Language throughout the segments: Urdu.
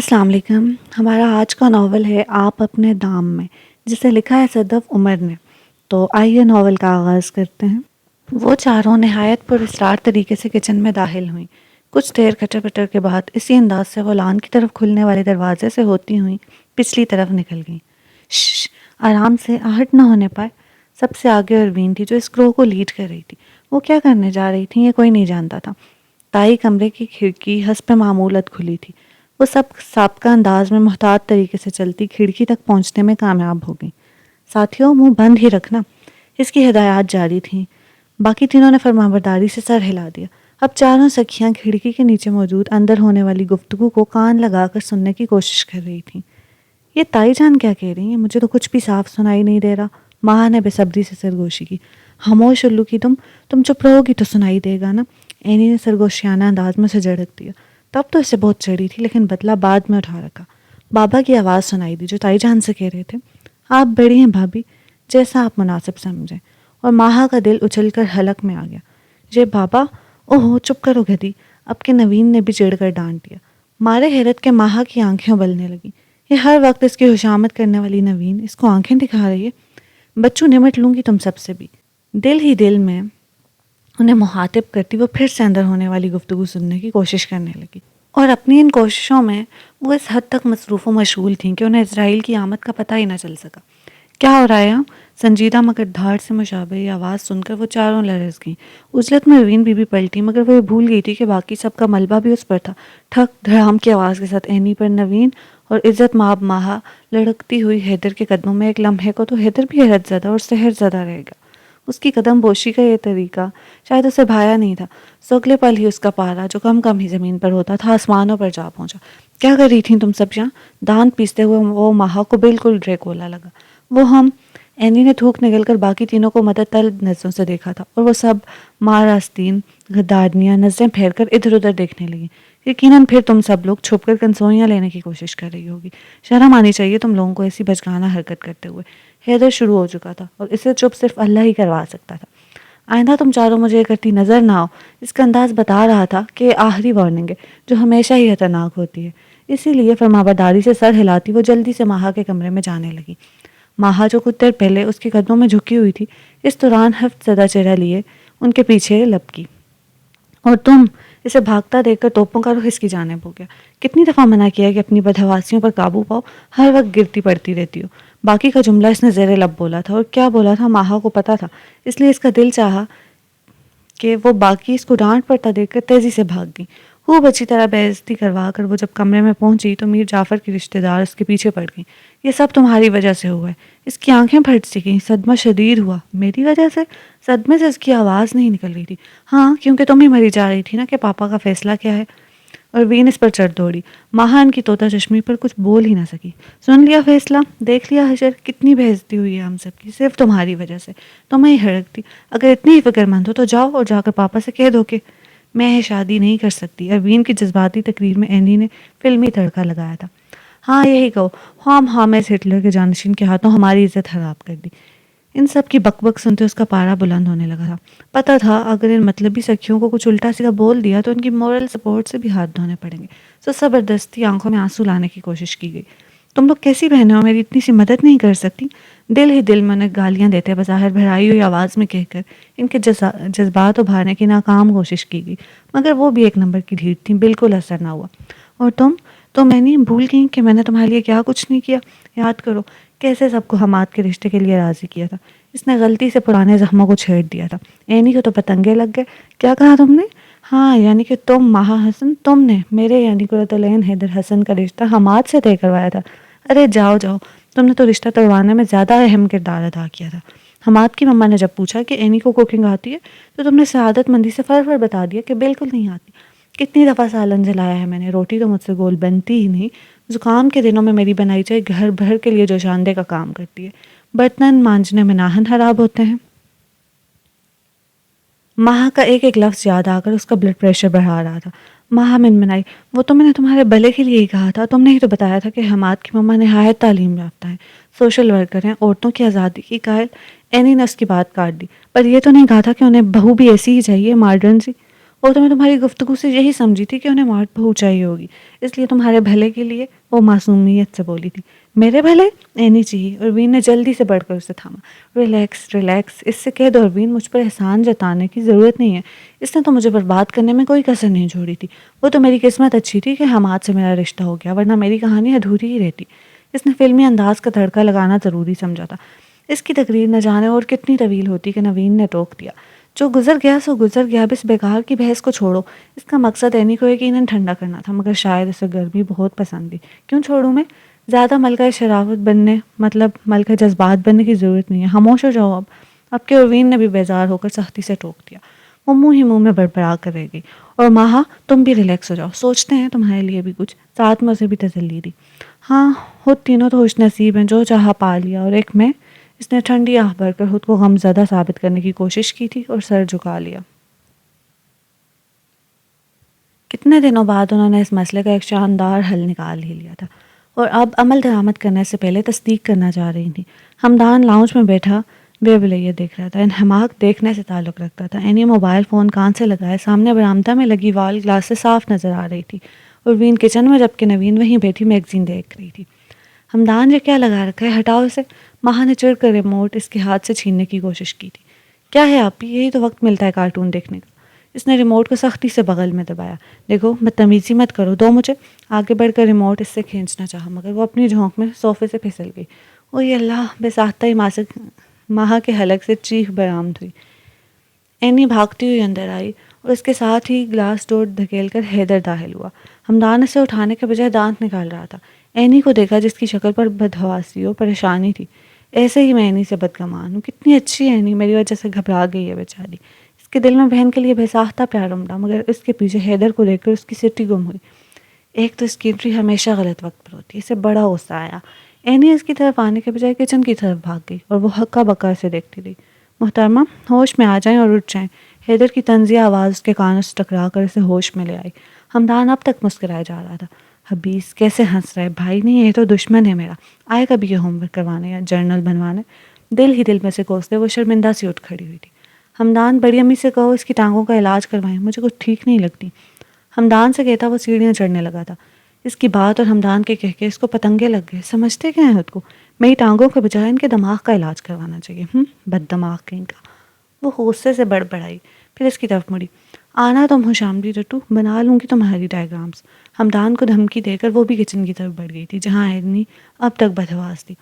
السلام علیکم. ہمارا آج کا ناول ہے آپ اپنے دام میں، جسے لکھا ہے صدف عمر نے. تو آئیے ناول کا آغاز کرتے ہیں. وہ چاروں نہایت پر اسرار طریقے سے کچن میں داخل ہوئیں. کچھ دیر کھٹر پٹر کے بعد اسی انداز سے وہ لان کی طرف کھلنے والے دروازے سے ہوتی ہوئیں پچھلی طرف نکل گئیں. شش، آرام سے، آہٹ نہ ہونے پائے. سب سے آگے اروین تھی جو اس گروہ کو لیڈ کر رہی تھی. وہ کیا کرنے جا رہی تھی یہ کوئی نہیں جانتا تھا. تائی کمرے کی کھڑکی حسب معمولت کھلی تھی. وہ سب سابقہ انداز میں محتاط طریقے سے چلتی کھڑکی تک پہنچنے میں کامیاب ہو گئی. ساتھیوں، منہ بند ہی رکھنا، اس کی ہدایات جاری تھیں. باقی تینوں نے فرمانبرداری سے سر ہلا دیا. اب چاروں سکھیاں کھڑکی کے نیچے موجود اندر ہونے والی گفتگو کو کان لگا کر سننے کی کوشش کر رہی تھیں. یہ تائی جان کیا کہہ رہی ہیں؟ مجھے تو کچھ بھی صاف سنائی نہیں دے رہا. ماں نے بے صبری سے سرگوشی کی. خاموش الو کی تم چپ رہو گی تو سنائی دے گا نا. اینی نے سرگوشیانہ انداز میں اسے جھڑک دیا. تب تو اسے بہت چڑھی تھی لیکن بدلہ بعد میں اٹھا رکھا. بابا کی آواز سنائی دی جو تائی جان سے کہہ رہے تھے، آپ بڑی ہیں بھابھی، جیسا آپ مناسب سمجھیں. اور ماہا کا دل اچھل کر حلق میں آ گیا. جے بابا، اوہو چپ کرو گدی. اب کے نوین نے بھی چڑھ کر ڈانٹ دیا. مارے حیرت کے ماہا کی آنکھیں ابلنے لگیں. یہ ہر وقت اس کی خوشامد کرنے والی نوین اس کو آنکھیں دکھا رہی ہے. بچوں نمٹ لوں گی تم سب سے بھی. دل ہی دل میں انہیں مخاطب کرتی وہ پھر سے اندر ہونے والی گفتگو سننے کی کوشش کرنے لگی. اور اپنی ان کوششوں میں وہ اس حد تک مصروف و مشغول تھیں کہ انہیں اسرائیل کی آمد کا پتہ ہی نہ چل سکا. کیا ہو رہا ہے؟ سنجیدہ مگر دھاڑ سے مشابہ آواز سن کر وہ چاروں لرز گئیں. اجلت میں روین بی پلٹی مگر وہ یہ بھول گئی تھی کہ باقی سب کا ملبہ بھی اس پر تھا. ٹھک دھڑام کی آواز کے ساتھ اینی پر نوین اور عزت مآب ماہا لڑکتی ہوئی حیدر کے قدموں میں. ایک لمحے کو تو حیدر بھی حیرت زدہ اور سحر زدہ رہ گا. اس کی قدم بوشی کا یہ طریقہ شاید اسے بھایا نہیں تھا. سوگلے پل ہی اس کا پارا جو کم ہی زمین پر ہوتا تھا آسمانوں پر جا پہنچا. کیا کر رہی تھیں تم سب یہاں؟ دانت پیستے ہوئے وہ ماہا کو بالکل ڈریکولا لگا. ہم اینی نے تھوک نگل کر باقی تینوں کو مدد طلب نظروں سے دیکھا تھا اور وہ سب ماں راستین غدارنیاں نظریں پھیر کر ادھر ادھر دیکھنے لگی. یقیناً پھر تم سب لوگ چھپ کر کنسوئیاں لینے کی کوشش کر رہی ہوگی. شرم آنی چاہیے تم لوگوں کو ایسی بچگانہ حرکت کرتے ہوئے. حیدر شروع ہو چکا تھا اور اسے چپ صرف اللہ ہی کروا سکتا تھا. آئندہ تم چاروں مجھے یہ کرتی نظر نہ آؤ. اس کا انداز بتا رہا تھا کہ یہ آخری وارننگ ہے جو ہمیشہ ہی خطرناک ہوتی ہے. اسی لیے فرمانبرداری سے سر ہلاتی وہ جلدی سے ماہا کے کمرے میں جانے لگی. ماہا جو کچھ دیر پہلے اس کے قدموں میں جھکی ہوئی تھی اس دوران ہفت زدہ چہرہ لیے ان کے پیچھے لپکی. اور تم اسے بھاگتا دیکھ کر توپوں کا رخ اس کی جانب ہو گیا. کتنی دفعہ منع کیا کہ اپنی بدحواسیوں پر قابو پاؤ، ہر وقت گرتی پڑتی رہتی ہو. باقی کا جملہ اس نے زیر لب بولا تھا اور کیا بولا تھا ماہا کو پتا تھا. اس لیے اس کا دل چاہا کہ وہ باقی اس کو ڈانٹ پڑتا دیکھ کر تیزی سے بھاگ گئی. خوب اچھی طرح بے عزتی کروا کر وہ جب کمرے میں پہنچی تو میر جعفر کی رشتہ دار اس کے پیچھے پڑ گئیں. یہ سب تمہاری وجہ سے ہوا ہے. اس کی آنکھیں پھٹ سی گئیں. صدمہ شدید ہوا. میری وجہ سے؟ صدمے سے اس کی آواز نہیں نکل رہی تھی. ہاں، کیونکہ تم ہی مری جا رہی تھی نا کہ پاپا کا فیصلہ کیا ہے. اور وین اس پر چڑھ دوڑی. ماہا ان کی طوطا چشمی پر کچھ بول ہی نہ سکی. سن لیا فیصلہ؟ دیکھ لیا حشر؟ کتنی بے عزتی ہوئی ہے ہم سب کی صرف تمہاری وجہ سے. تمہیں ہی ہڑکتی. اگر اتنی ہی فکر مند ہو تو جاؤ اور جا کر پاپا سے کہہ دو کہ میں شادی نہیں کر سکتی. اروین کی جذباتی تقریر میں اینی نے فلمی تڑکا لگایا تھا. ہاں یہی کہو، ہم حامد ہٹلر کے جانشین کے ہاتھوں ہماری عزت خراب کر دی. ان سب کی بک بک سنتے اس کا پارا بلند ہونے لگا تھا. پتہ تھا اگر ان مطلبی سکھیوں کو کچھ الٹا سیدھا بول دیا تو ان کی مورل سپورٹ سے بھی ہاتھ دھونے پڑیں گے. تو زبردستی آنکھوں میں آنسو لانے کی کوشش کی گئی. تم لوگ کیسی بہنیں ہو، میری اتنی سی مدد نہیں کر سکتی؟ دل ہی دل میں انہیں گالیاں دیتے بظاہر بھرائی ہوئی آواز میں کہہ کر ان کے جذبات ابھارنے کی ناکام کوشش کی گئی. مگر وہ بھی ایک نمبر کی ڈھیٹ تھیں. بالکل اثر نہ ہوا. اور تو میں نہیں بھول گئی کہ میں نے تمہارے لیے کیا کچھ نہیں کیا. یاد کرو کیسے سب کو حماد کے رشتے کے لیے راضی کیا تھا. اس نے غلطی سے پرانے زخموں کو چھیڑ دیا تھا. اینی کو تو پتنگے لگ گئے. کیا کہا تم نے؟ ہاں یعنی کہ تم ماہا حسن، تم نے میرے یعنی قرۃ العین حیدر حسن کا رشتہ حماد سے طے کروایا تھا. ارے جاؤ تم نے تو رشتہ توڑوانے میں زیادہ اہم کردار ادا کیا تھا. حماد کی مما نے جب پوچھا کہ اینی کو کوکنگ آتی ہے تو تم نے سعادت مندی سے فر بتا دیا کہ بالکل نہیں آتی. کتنی دفعہ سالن جلایا ہے میں نے، روٹی تو مجھ سے گول بنتی ہی نہیں. زکام کے دنوں میں میری بنائی چائے گھر بھر کے لیے جوشاندے کا کام کرتی ہے. برتن مانجنے میں ناہن خراب ہوتے ہیں. ماہا کا ایک ایک لفظ یاد آ کر اس کا بلڈ پریشر بڑھا رہا تھا. ماہا منمنائی. وہ تو میں نے تمہارے بھلے کے لیے ہی کہا تھا. تم نے ہی تو بتایا تھا کہ حماد کی مما نہایت تعلیم یافتہ ہیں، سوشل ورکر ہیں، عورتوں کی آزادی کی قائل. اینی نے اس کی بات کاٹ دی. پر یہ تو نہیں کہا تھا کہ انہیں بہو بھی ایسی ہی چاہیے، ماڈرن سی. وہ تو میں تمہاری گفتگو سے یہی سمجھی تھی کہ انہیں مارٹ بہو چاہیے ہوگی، اس لیے تمہارے بھلے کے لیے وہ معصومیت سے بولی تھی۔ میرے بھلے؟ اینی چاہیے، اروین نے جلدی سے بڑھ کر اسے تھاما۔ ریلیکس ریلیکس، اس سے کہہ دو اروین مجھ پر احسان جتانے کی ضرورت نہیں ہے، اس نے تو مجھے برباد کرنے میں کوئی کسر نہیں چھوڑی تھی۔ وہ تو میری قسمت اچھی تھی کہ حماد سے میرا رشتہ ہو گیا، ورنہ میری کہانی ادھوری ہی رہتی۔ اس نے فلمی انداز کا تڑکا لگانا ضروری سمجھا تھا۔ اس کی تقریر نہ جانے اور کتنی طویل ہوتی کہ نوین نے ٹوک دیا۔ جو گزر گیا سو گزر گیا، اب اس بیکار کی بحث کو چھوڑو۔ اس کا مقصد اینی کو یقیناً ٹھنڈا کرنا تھا، مگر شاید اسے گرمی بہت پسند تھی۔ کیوں چھوڑوں میں؟ زیادہ ملکہ شراوت بننے، مطلب ملکہ جذبات بننے کی ضرورت نہیں ہے، خاموش ہو جاؤ اب کہ اروین نے بھی بیزار ہو کر سختی سے ٹوک دیا۔ وہ منہ ہی منہ میں بڑبڑا کر رہ گئی۔ اور ماہا تم بھی ریلیکس ہو جاؤ، سوچتے ہیں تمہارے لیے بھی کچھ۔ ساتھ میں اسے بھی تسلی دی۔ ہاں خود تینوں تو خوش نصیب ہیں، جو چاہا پا لیا، اور ایک میں۔ اس نے ٹھنڈی آہ بھر کر خود کو غم زدہ ثابت کرنے کی کوشش کی تھی اور سر جھکا لیا۔ کتنے دنوں بعد انہوں نے اس مسئلے کا ایک شاندار حل نکال ہی لیا تھا، اور اب عمل درآمد کرنے سے پہلے تصدیق کرنا چاہ رہی تھی۔ ہمدان لاؤنج میں بیٹھا بے بلیا دیکھ رہا تھا۔ انہماک دیکھنے سے تعلق رکھتا تھا۔ اینی موبائل فون کان سے لگائے سامنے برآمدہ میں لگی وال گلاس سے صاف نظر آ رہی تھی، اور وین کچن میں، جبکہ نوین وہیں بیٹھی میگزین دیکھ رہی تھی۔ ہمدان یہ کیا لگا رکھا ہے، ہٹاؤ اسے۔ ماہا نے چڑھ کر ریموٹ اس کے ہاتھ سے چھیننے کی کوشش کی تھی۔ کیا ہے آپ بھی، یہی تو وقت ملتا ہے کارٹون دیکھنے کا۔ اس نے ریموٹ کو سختی سے بغل میں دبایا۔ دیکھو بدتمیزی مت کرو، دو مجھے۔ آگے بڑھ کر ریموٹ اس سے کھینچنا چاہا، مگر وہ اپنی جھونک میں صوفے سے پھسل گئی۔ اوہ اللہ! بے ساختہ ہی ماہا کے حلق سے چیخ برآمد ہوئی۔ اینی بھاگتی ہوئی اندر آئی، اور اس کے ساتھ ہی گلاس ڈور دھکیل کر حیدر داخل ہوا۔ ہمدان اسے اٹھانے کے بجائے دانت نکال رہا تھا۔ اینی کو دیکھا جس کی شکل پر بدحواسی و پریشانی تھی۔ ایسے ہی میں اینی سے بدگمان ہوں، کتنی اچھی ہے اینی، میری وجہ سے گھبرا گئی ہے بیچاری۔ اس کے دل میں بہن کے لیے بے ساختہ پیار امڑا، مگر اس کے پیچھے حیدر کو دیکھ کر اس کی سٹی گم ہوئی۔ ایک تو اس کی انٹری ہمیشہ غلط وقت پر ہوتی ہے، اسے بڑا غصہ آیا۔ اینی اس کی طرف آنے کے بجائے کچن کی طرف بھاگ گئی، اور وہ ہکا بکا اسے دیکھتی رہی۔ محترمہ ہوش میں آ جائیں اور اٹھ جائیں۔ حیدر کی طنزیہ آواز اس کے کانوں سے ٹکرا کر اسے ہوش میں لے آئی۔ ہمدان اب تک مسکرائے جا رہا تھا۔ حبیث کیسے ہنس رہا ہے، بھائی نہیں، یہ تو دشمن ہے میرا، آئے کبھی یہ ہوم ورک کروانے یا جرنل بنوانے۔ دل ہی دل میں سے کوستے وہ شرمندہ سی اٹھ کھڑی ہوئی تھی۔ ہمدان بڑی امی سے کہو اس کی ٹانگوں کا علاج کروائیں، مجھے کچھ ٹھیک نہیں لگتی۔ ہمدان سے کہتا وہ سیڑھیاں چڑھنے لگا تھا۔ اس کی بات اور ہمدان کے کہہ کے اس کو پتنگے لگ گئے۔ سمجھتے کیا ہیں خود کو؟ میری ٹانگوں کے بجائے ان کے دماغ کا علاج کروانا چاہیے، بد دماغ کہیں کا۔ وہ غصے سے بڑبڑائی، پھر اس کی طرف مڑی۔ آنا تم خوش آمدید ٹٹو، بنا لوں گی تمہاری ڈائیگرامس۔ ہمدان کو دھمکی دے کر وہ بھی کچن کی طرف بڑھ گئی تھی، جہاں اینی اب تک بدحواس تھی۔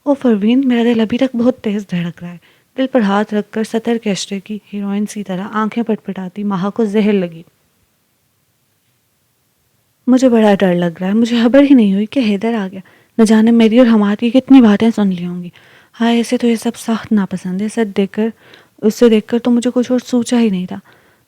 او پروین، میرا دل ابھی تک بہت تیز دھڑک رہا ہے۔ دل پر ہاتھ رکھ کر سطر کے اشرے کی ہیروئن سی طرح آنکھیں پٹپٹاتی ماہا کو زہر لگی۔ مجھے بڑا ڈر لگ رہا ہے، مجھے خبر ہی نہیں ہوئی کہ حیدر آ گیا۔ نہ جانے میری اور ہمارے کی کتنی باتیں سن لی ہوں گی۔ ہائے ایسے تو یہ سب سخت ناپسند ہے، اسے دیکھ کر تو مجھے کچھ اور سوچا ہی نہیں تھا،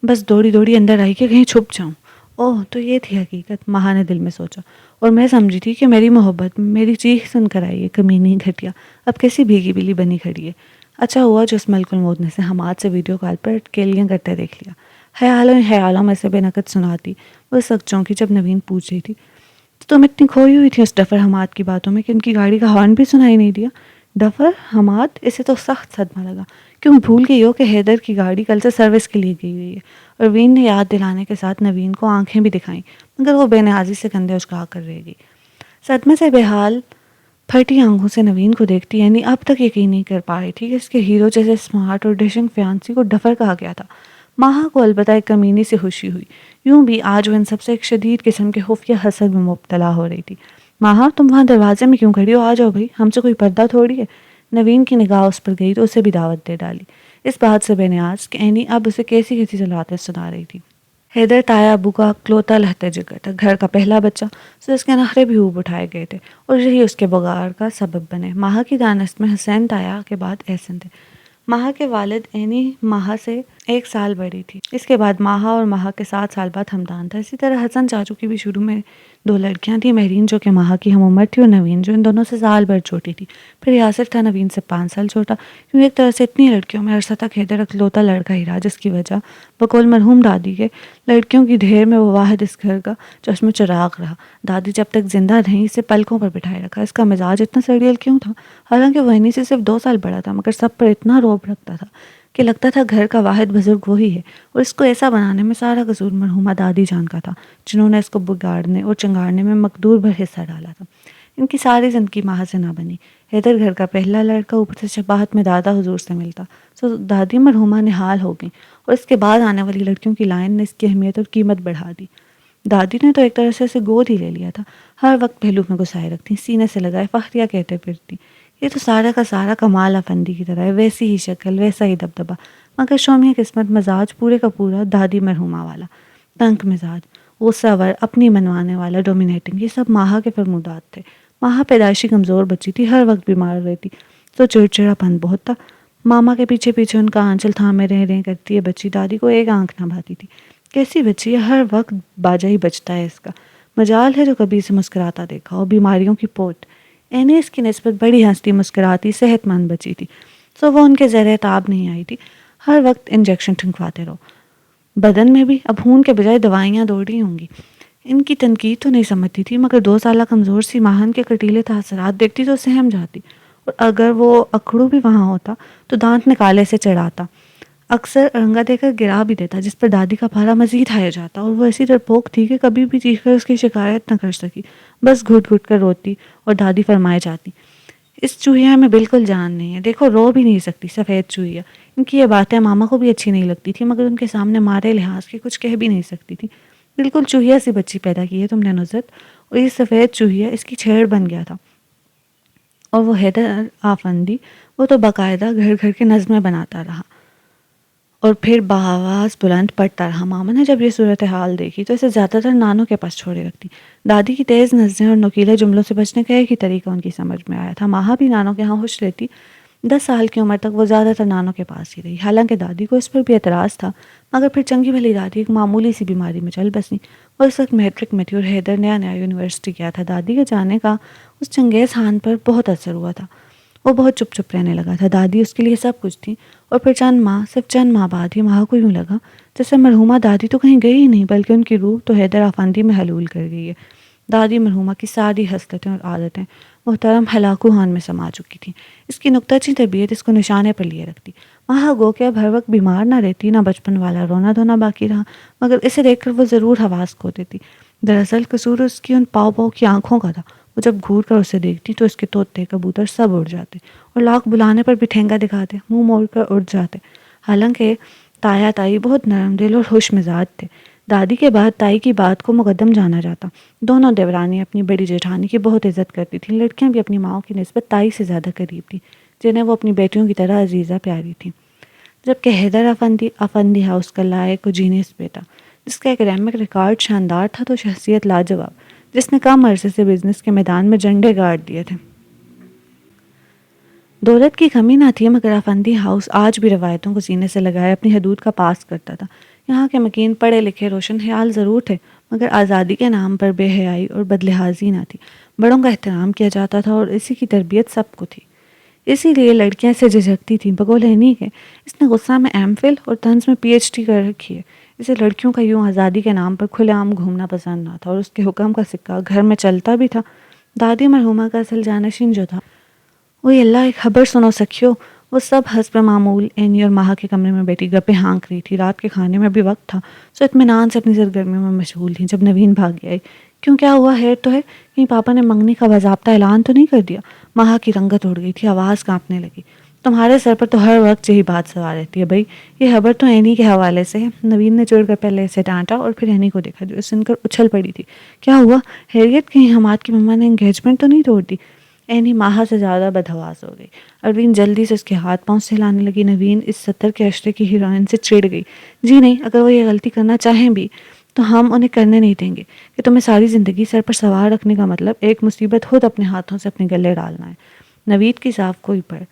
بس دوڑی دوڑی اندر آئی کہ کہیں چھپ جاؤں۔ اوہ تو یہ تھی حقیقت، ماہا نے دل میں سوچا، اور میں سمجھی تھی کہ میری محبت میری چیخ سن کر آئی ہے، کمینی گھٹیا، اب کیسی بھیگی بلی بنی کھڑی ہے۔ اچھا ہوا جو اس ملک الموت نے سے حماد سے ویڈیو کال پر کیلیاں کرتے دیکھ لیا۔ خیالوں میں سے بے نقد سناتی وہ سک چونکی جب نوین پوچھ رہی تھی، تو تم اتنی کھوئی ہوئی تھی اس ڈفر حماد کی باتوں میں کہ ان کی گاڑی کا ہارن بھی سنائی نہیں دیا؟ ڈفر حماد؟ اسے تو سخت صدمہ لگا۔ کیوں بھول گئی ہو کہ حیدر کی گاڑی کل سے سروس کے لیے گئی ہوئی ہے؟ اور وین نے یاد دلانے کے ساتھ نوین کو آنکھیں بھی دکھائیں، مگر وہ بے نیازی سے کندھے اچکا کر رہ گئی۔ صدمے سے بے حال پھٹی آنکھوں سے نوین کو دیکھتی یعنی اب تک یقین نہیں کر پا رہی تھی کہ اس کے ہیرو جیسے اسمارٹ اور ڈیشنگ فیانسی کو ڈفر کہا گیا تھا۔ ماہا کو البتہ ایک کمینی سے خوشی ہوئی، یوں بھی آج وہ ان سب سے ایک شدید قسم کے خفیہ حسد میں مبتلا ہو رہی تھی۔ ماہا تم وہاں دروازے میں کیوں کھڑی ہو، آ جاؤ بھائی، ہم سے کوئی پردہ تھوڑی ہے۔ نوین کی نگاہ اس پر گئی تو اسے بھی دعوت دے ڈالی، اس بات سے بے نیاز کہ اینی اب اسے کیسی کیسی صلاحیتیں سنا رہی تھی۔ حیدر تایا ابو کا اکلوتا لہتے جگر تھا، گھر کا پہلا بچہ، سو اس کے نخرے بھی اوب اٹھائے گئے تھے، اور یہی اس کے بگاڑ کا سبب بنے۔ ماہا کی دانست میں حسین تایا کے بعد احسن تھے۔ ماہا کے والد اینی ماہا سے 1 سال بڑی تھی، اس کے بعد ماہا، اور ماہا کے 7 سال بعد ہمدان تھا۔ اسی طرح حسن چاچو کی بھی شروع میں 2 لڑکیاں تھیں، مہرین جو کہ ماہا کی ہم عمر تھی، اور نوین جو ان دونوں سے سال بھر چھوٹی تھی۔ پھر یاسر تھا نوین سے 5 سال چھوٹا۔ یوں ایک طرح سے اتنی لڑکیوں میں عرصہ تک حیدر اکلوتا لڑکا ہی رہا، جس کی وجہ بقول مرحوم دادی کے لڑکیوں کی ڈھیر میں وہ واحد اس گھر کا چشم چراغ رہا۔ دادی جب تک زندہ رہیں اسے پلکوں پر بٹھائے رکھا۔ اس کا مزاج اتنا سڑیل کیوں تھا؟ حالانکہ وہ اینی سے صرف 2 سال بڑا تھا، مگر سب پر اتنا روب رکھتا تھا۔ کہ لگتا تھا گھر کا واحد بزرگ وہی ہے، اور اس کو ایسا بنانے میں سارا قصور مرحومہ دادی جان کا تھا، جنہوں نے اس کو بگاڑنے اور چنگاڑنے میں مقدور بھر حصہ ڈالا تھا۔ ان کی ساری زندگی ماں سے نہ بنی۔ حیدر گھر کا پہلا لڑکا، اوپر سے شباہت میں دادا حضور سے ملتا، سو دادی مرحومہ نہال ہو گئیں، اور اس کے بعد آنے والی لڑکیوں کی لائن نے اس کی اہمیت اور قیمت بڑھا دی۔ دادی نے تو ایک طرح سے اسے گود ہی لے لیا تھا، ہر وقت پہلو میں گھسائے رکھتی، سینے سے لگائے فخریہ کہتے پھرتی، یہ تو سارا کا سارا کمال افندی کی طرح ہے، ویسی ہی شکل، ویسا ہی دبدبہ، مگر شومیہ قسمت مزاج پورے کا پورا دادی مرحومہ والا، تنگ مزاج، غصہ ور، اپنی منوانے والا، ڈومینیٹنگ، یہ سب ماہا کے فرمودات تھے۔ ماہا پیدائشی کمزور بچی تھی، ہر وقت بیمار رہتی، تو چڑچڑا پن بہت تھا۔ ماما کے پیچھے پیچھے ان کا آنچل تھامے رہ رہ کرتی ہے بچی، دادی کو ایک آنکھ نہ بھاتی تھی، کیسی بچی ہے، ہر وقت باجا ہی بچتا ہے اس کا، مجال ہے جو کبھی اسے مسکراتا دیکھا ہو، بیماریوں کی پوٹ۔ اینی اس کی نسبت بڑی ہنستی مسکراتی صحت مند بچی تھی، سو وہ ان کے زیر تاب نہیں آئی تھی، ہر وقت انجیکشن ٹھنکواتے رہو بدن میں بھی، اب خون کے بجائے دوائیاں دوڑ رہی ہوں گی۔ ان کی تنقید تو نہیں سمجھتی تھی، مگر 2 سالہ کمزور سی ماہن کے کٹیلے تاثرات دیکھتی تو سہم جاتی، اور اگر وہ اکڑو بھی وہاں ہوتا تو دانت نکالے سے چڑھاتا، اکثر رنگا دے کر گرا بھی دیتا، جس پر دادی کا پارا مزید ہایا جاتا، اور وہ ایسی ڈرپوک تھی کہ کبھی بھی چیخ کر اس کی شکایت نہ کر سکی، بس گھٹ گھٹ کر روتی اور دادی فرمائے جاتی، اس چوہیا میں بالکل جان نہیں ہے، دیکھو رو بھی نہیں سکتی، سفید چوہیا۔ ان کی یہ باتیں ماما کو بھی اچھی نہیں لگتی تھی، مگر ان کے سامنے مارے لحاظ کے کچھ کہہ بھی نہیں سکتی تھی۔ بالکل چوہیا سی بچی پیدا کی ہے تم نے نصرت، اور یہ سفید چوہیا اس کی چھیڑ بن گیا تھا، اور وہ حیدر آفندی، وہ تو باقاعدہ گھر گھر کے نظمیں بناتا رہا اور پھر بآواز بلند پڑھتا رہا۔ ماما نے جب یہ صورتحال دیکھی تو اسے زیادہ تر نانوں کے پاس چھوڑے رکھتی، دادی کی تیز نظریں اور نکیلے جملوں سے بچنے کا ایک ہی طریقہ ان کی سمجھ میں آیا تھا، ماہا بھی نانوں کے ہاں خوش رہتی۔ 10 سال کی عمر تک وہ زیادہ تر نانوں کے پاس ہی رہی، حالانکہ دادی کو اس پر بھی اعتراض تھا، مگر پھر چنگی بھلی دادی ایک معمولی سی بیماری میں چل بسی، اور اس وقت میٹرک میں تھی اور حیدر نیا نیا یونیورسٹی گیا تھا۔ دادی کے جانے کا اس چنگیز خان پر بہت اثر ہوا تھا، وہ بہت چپ چپ رہنے لگا تھا، دادی اس کے لیے سب کچھ تھی، اور پھر صرف چند ماہ بعد ہی ماہ کو یوں لگا جیسے مرحومہ دادی تو کہیں گئی ہی نہیں، بلکہ ان کی روح تو حیدر آفندی میں حلول کر گئی ہے۔ دادی مرحومہ کی ساری حسرتیں اور عادتیں محترم ہلاکو خان میں سما چکی تھیں، اس کی نکتہ چین طبیعت اس کو نشانے پر لیے رکھتی۔ ماہا گو کہ اب ہر وقت بیمار نہ رہتی، نہ بچپن والا رونا دھونا باقی رہا، مگر اسے دیکھ کر وہ ضرور حواس کھو دیتی۔ دراصل قصور اس کی ان پاؤ پاؤ کی آنکھوں کا تھا، وہ جب گھور کر اسے دیکھتی تو اس کے طوطے کبوتر سب اڑ جاتے، اور لاکھ بلانے پر بھی ٹھینگا دکھاتے، منہ موڑ کر اڑ جاتے۔ حالانکہ تایا تائی بہت نرم دل اور خوش مزاج تھے، دادی کے بعد تائی کی بات کو مقدم جانا جاتا۔ دونوں دیورانی اپنی بڑی جیٹھانی کی بہت عزت کرتی تھیں، لڑکیاں بھی اپنی ماؤں کی نسبت تائی سے زیادہ قریب تھیں، جنہیں وہ اپنی بیٹیوں کی طرح عزیزہ پیاری تھیں۔ جبکہ حیدر افندی ہاؤس کا لائق و جینیس بیٹا، جس کا اکیڈمک ریکارڈ شاندار تھا تو شخصیت لاجواب، جس نے کم عرصے سے بزنس کے میدان میں جھنڈے گاڑ دیے تھے۔ دولت کی کمی نہ تھی، مگر افندی ہاؤس آج بھی روایتوں کو سینے سے لگائے اپنی حدود کا پاس کرتا تھا۔ یہاں کے مکین پڑھے لکھے روشن خیال ضرور تھے، مگر آزادی کے نام پر بے حیائی اور بدلحاظی نہ تھی، بڑوں کا احترام کیا جاتا تھا، اور اسی کی تربیت سب کو تھی۔ اسی لیے لڑکیاں سے جھجکتی تھیں، بقول اینی کہ اس نے غصہ میں ایم فل اور طنز میں پی ایچ ڈی کر رکھی ہے۔ اسے لڑکیوں کا یوں آزادی کے نام پر کھلے عام گھومنا پسند نہ تھا، اور اس کے حکم کا سکہ گھر میں چلتا بھی تھا۔ دادی مرحومہ کا اصل جانشین جو تھا، وہی اللہ ایک خبر سنو سکھیو، وہ سب حسب معمول اینی اور ماہا کے کمرے میں بیٹھی گپے ہانک رہی تھی۔ رات کے کھانے میں بھی وقت تھا، سو اطمینان سے اپنی سرگرمیوں میں مشغول تھیں جب نوین بھاگ گیا۔ کیوں، کیا ہوا؟ خیر تو ہے؟ کہیں پاپا نے منگنی کا باضابطہ اعلان تو نہیں کر دیا؟ ماہا کی رنگت اڑ گئی تھی، آواز کانپنے لگی۔ تمہارے سر پر تو ہر وقت یہی بات سوار رہتی ہے بھائی، یہ خبر تو اینی کے حوالے سے ہے۔ نوین نے چڑھ کر پہلے اسے ڈانٹا اور پھر اینی کو دیکھا جو سن کر اچھل پڑی تھی۔ کیا ہوا خیریت؟ کہیں حماد کی مما نے انگیجمنٹ تو نہیں توڑ دی؟ اینی ماہا سے زیادہ بدحواس ہو گئی۔ اروین جلدی سے اس کے ہاتھ پاؤں سے ہلانے لگی۔ نوین اس 70 کے عشرے کی ہیروئن سے چڑ گئی۔ جی نہیں، اگر وہ یہ غلطی کرنا چاہیں بھی تو ہم انہیں کرنے نہیں دیں گے، کہ تمہیں ساری زندگی سر پر سوار رکھنے کا مطلب ایک مصیبت خود اپنے ہاتھوں سے اپنے گلے ڈالنا ہے۔ نوید کی صاف کوئی پر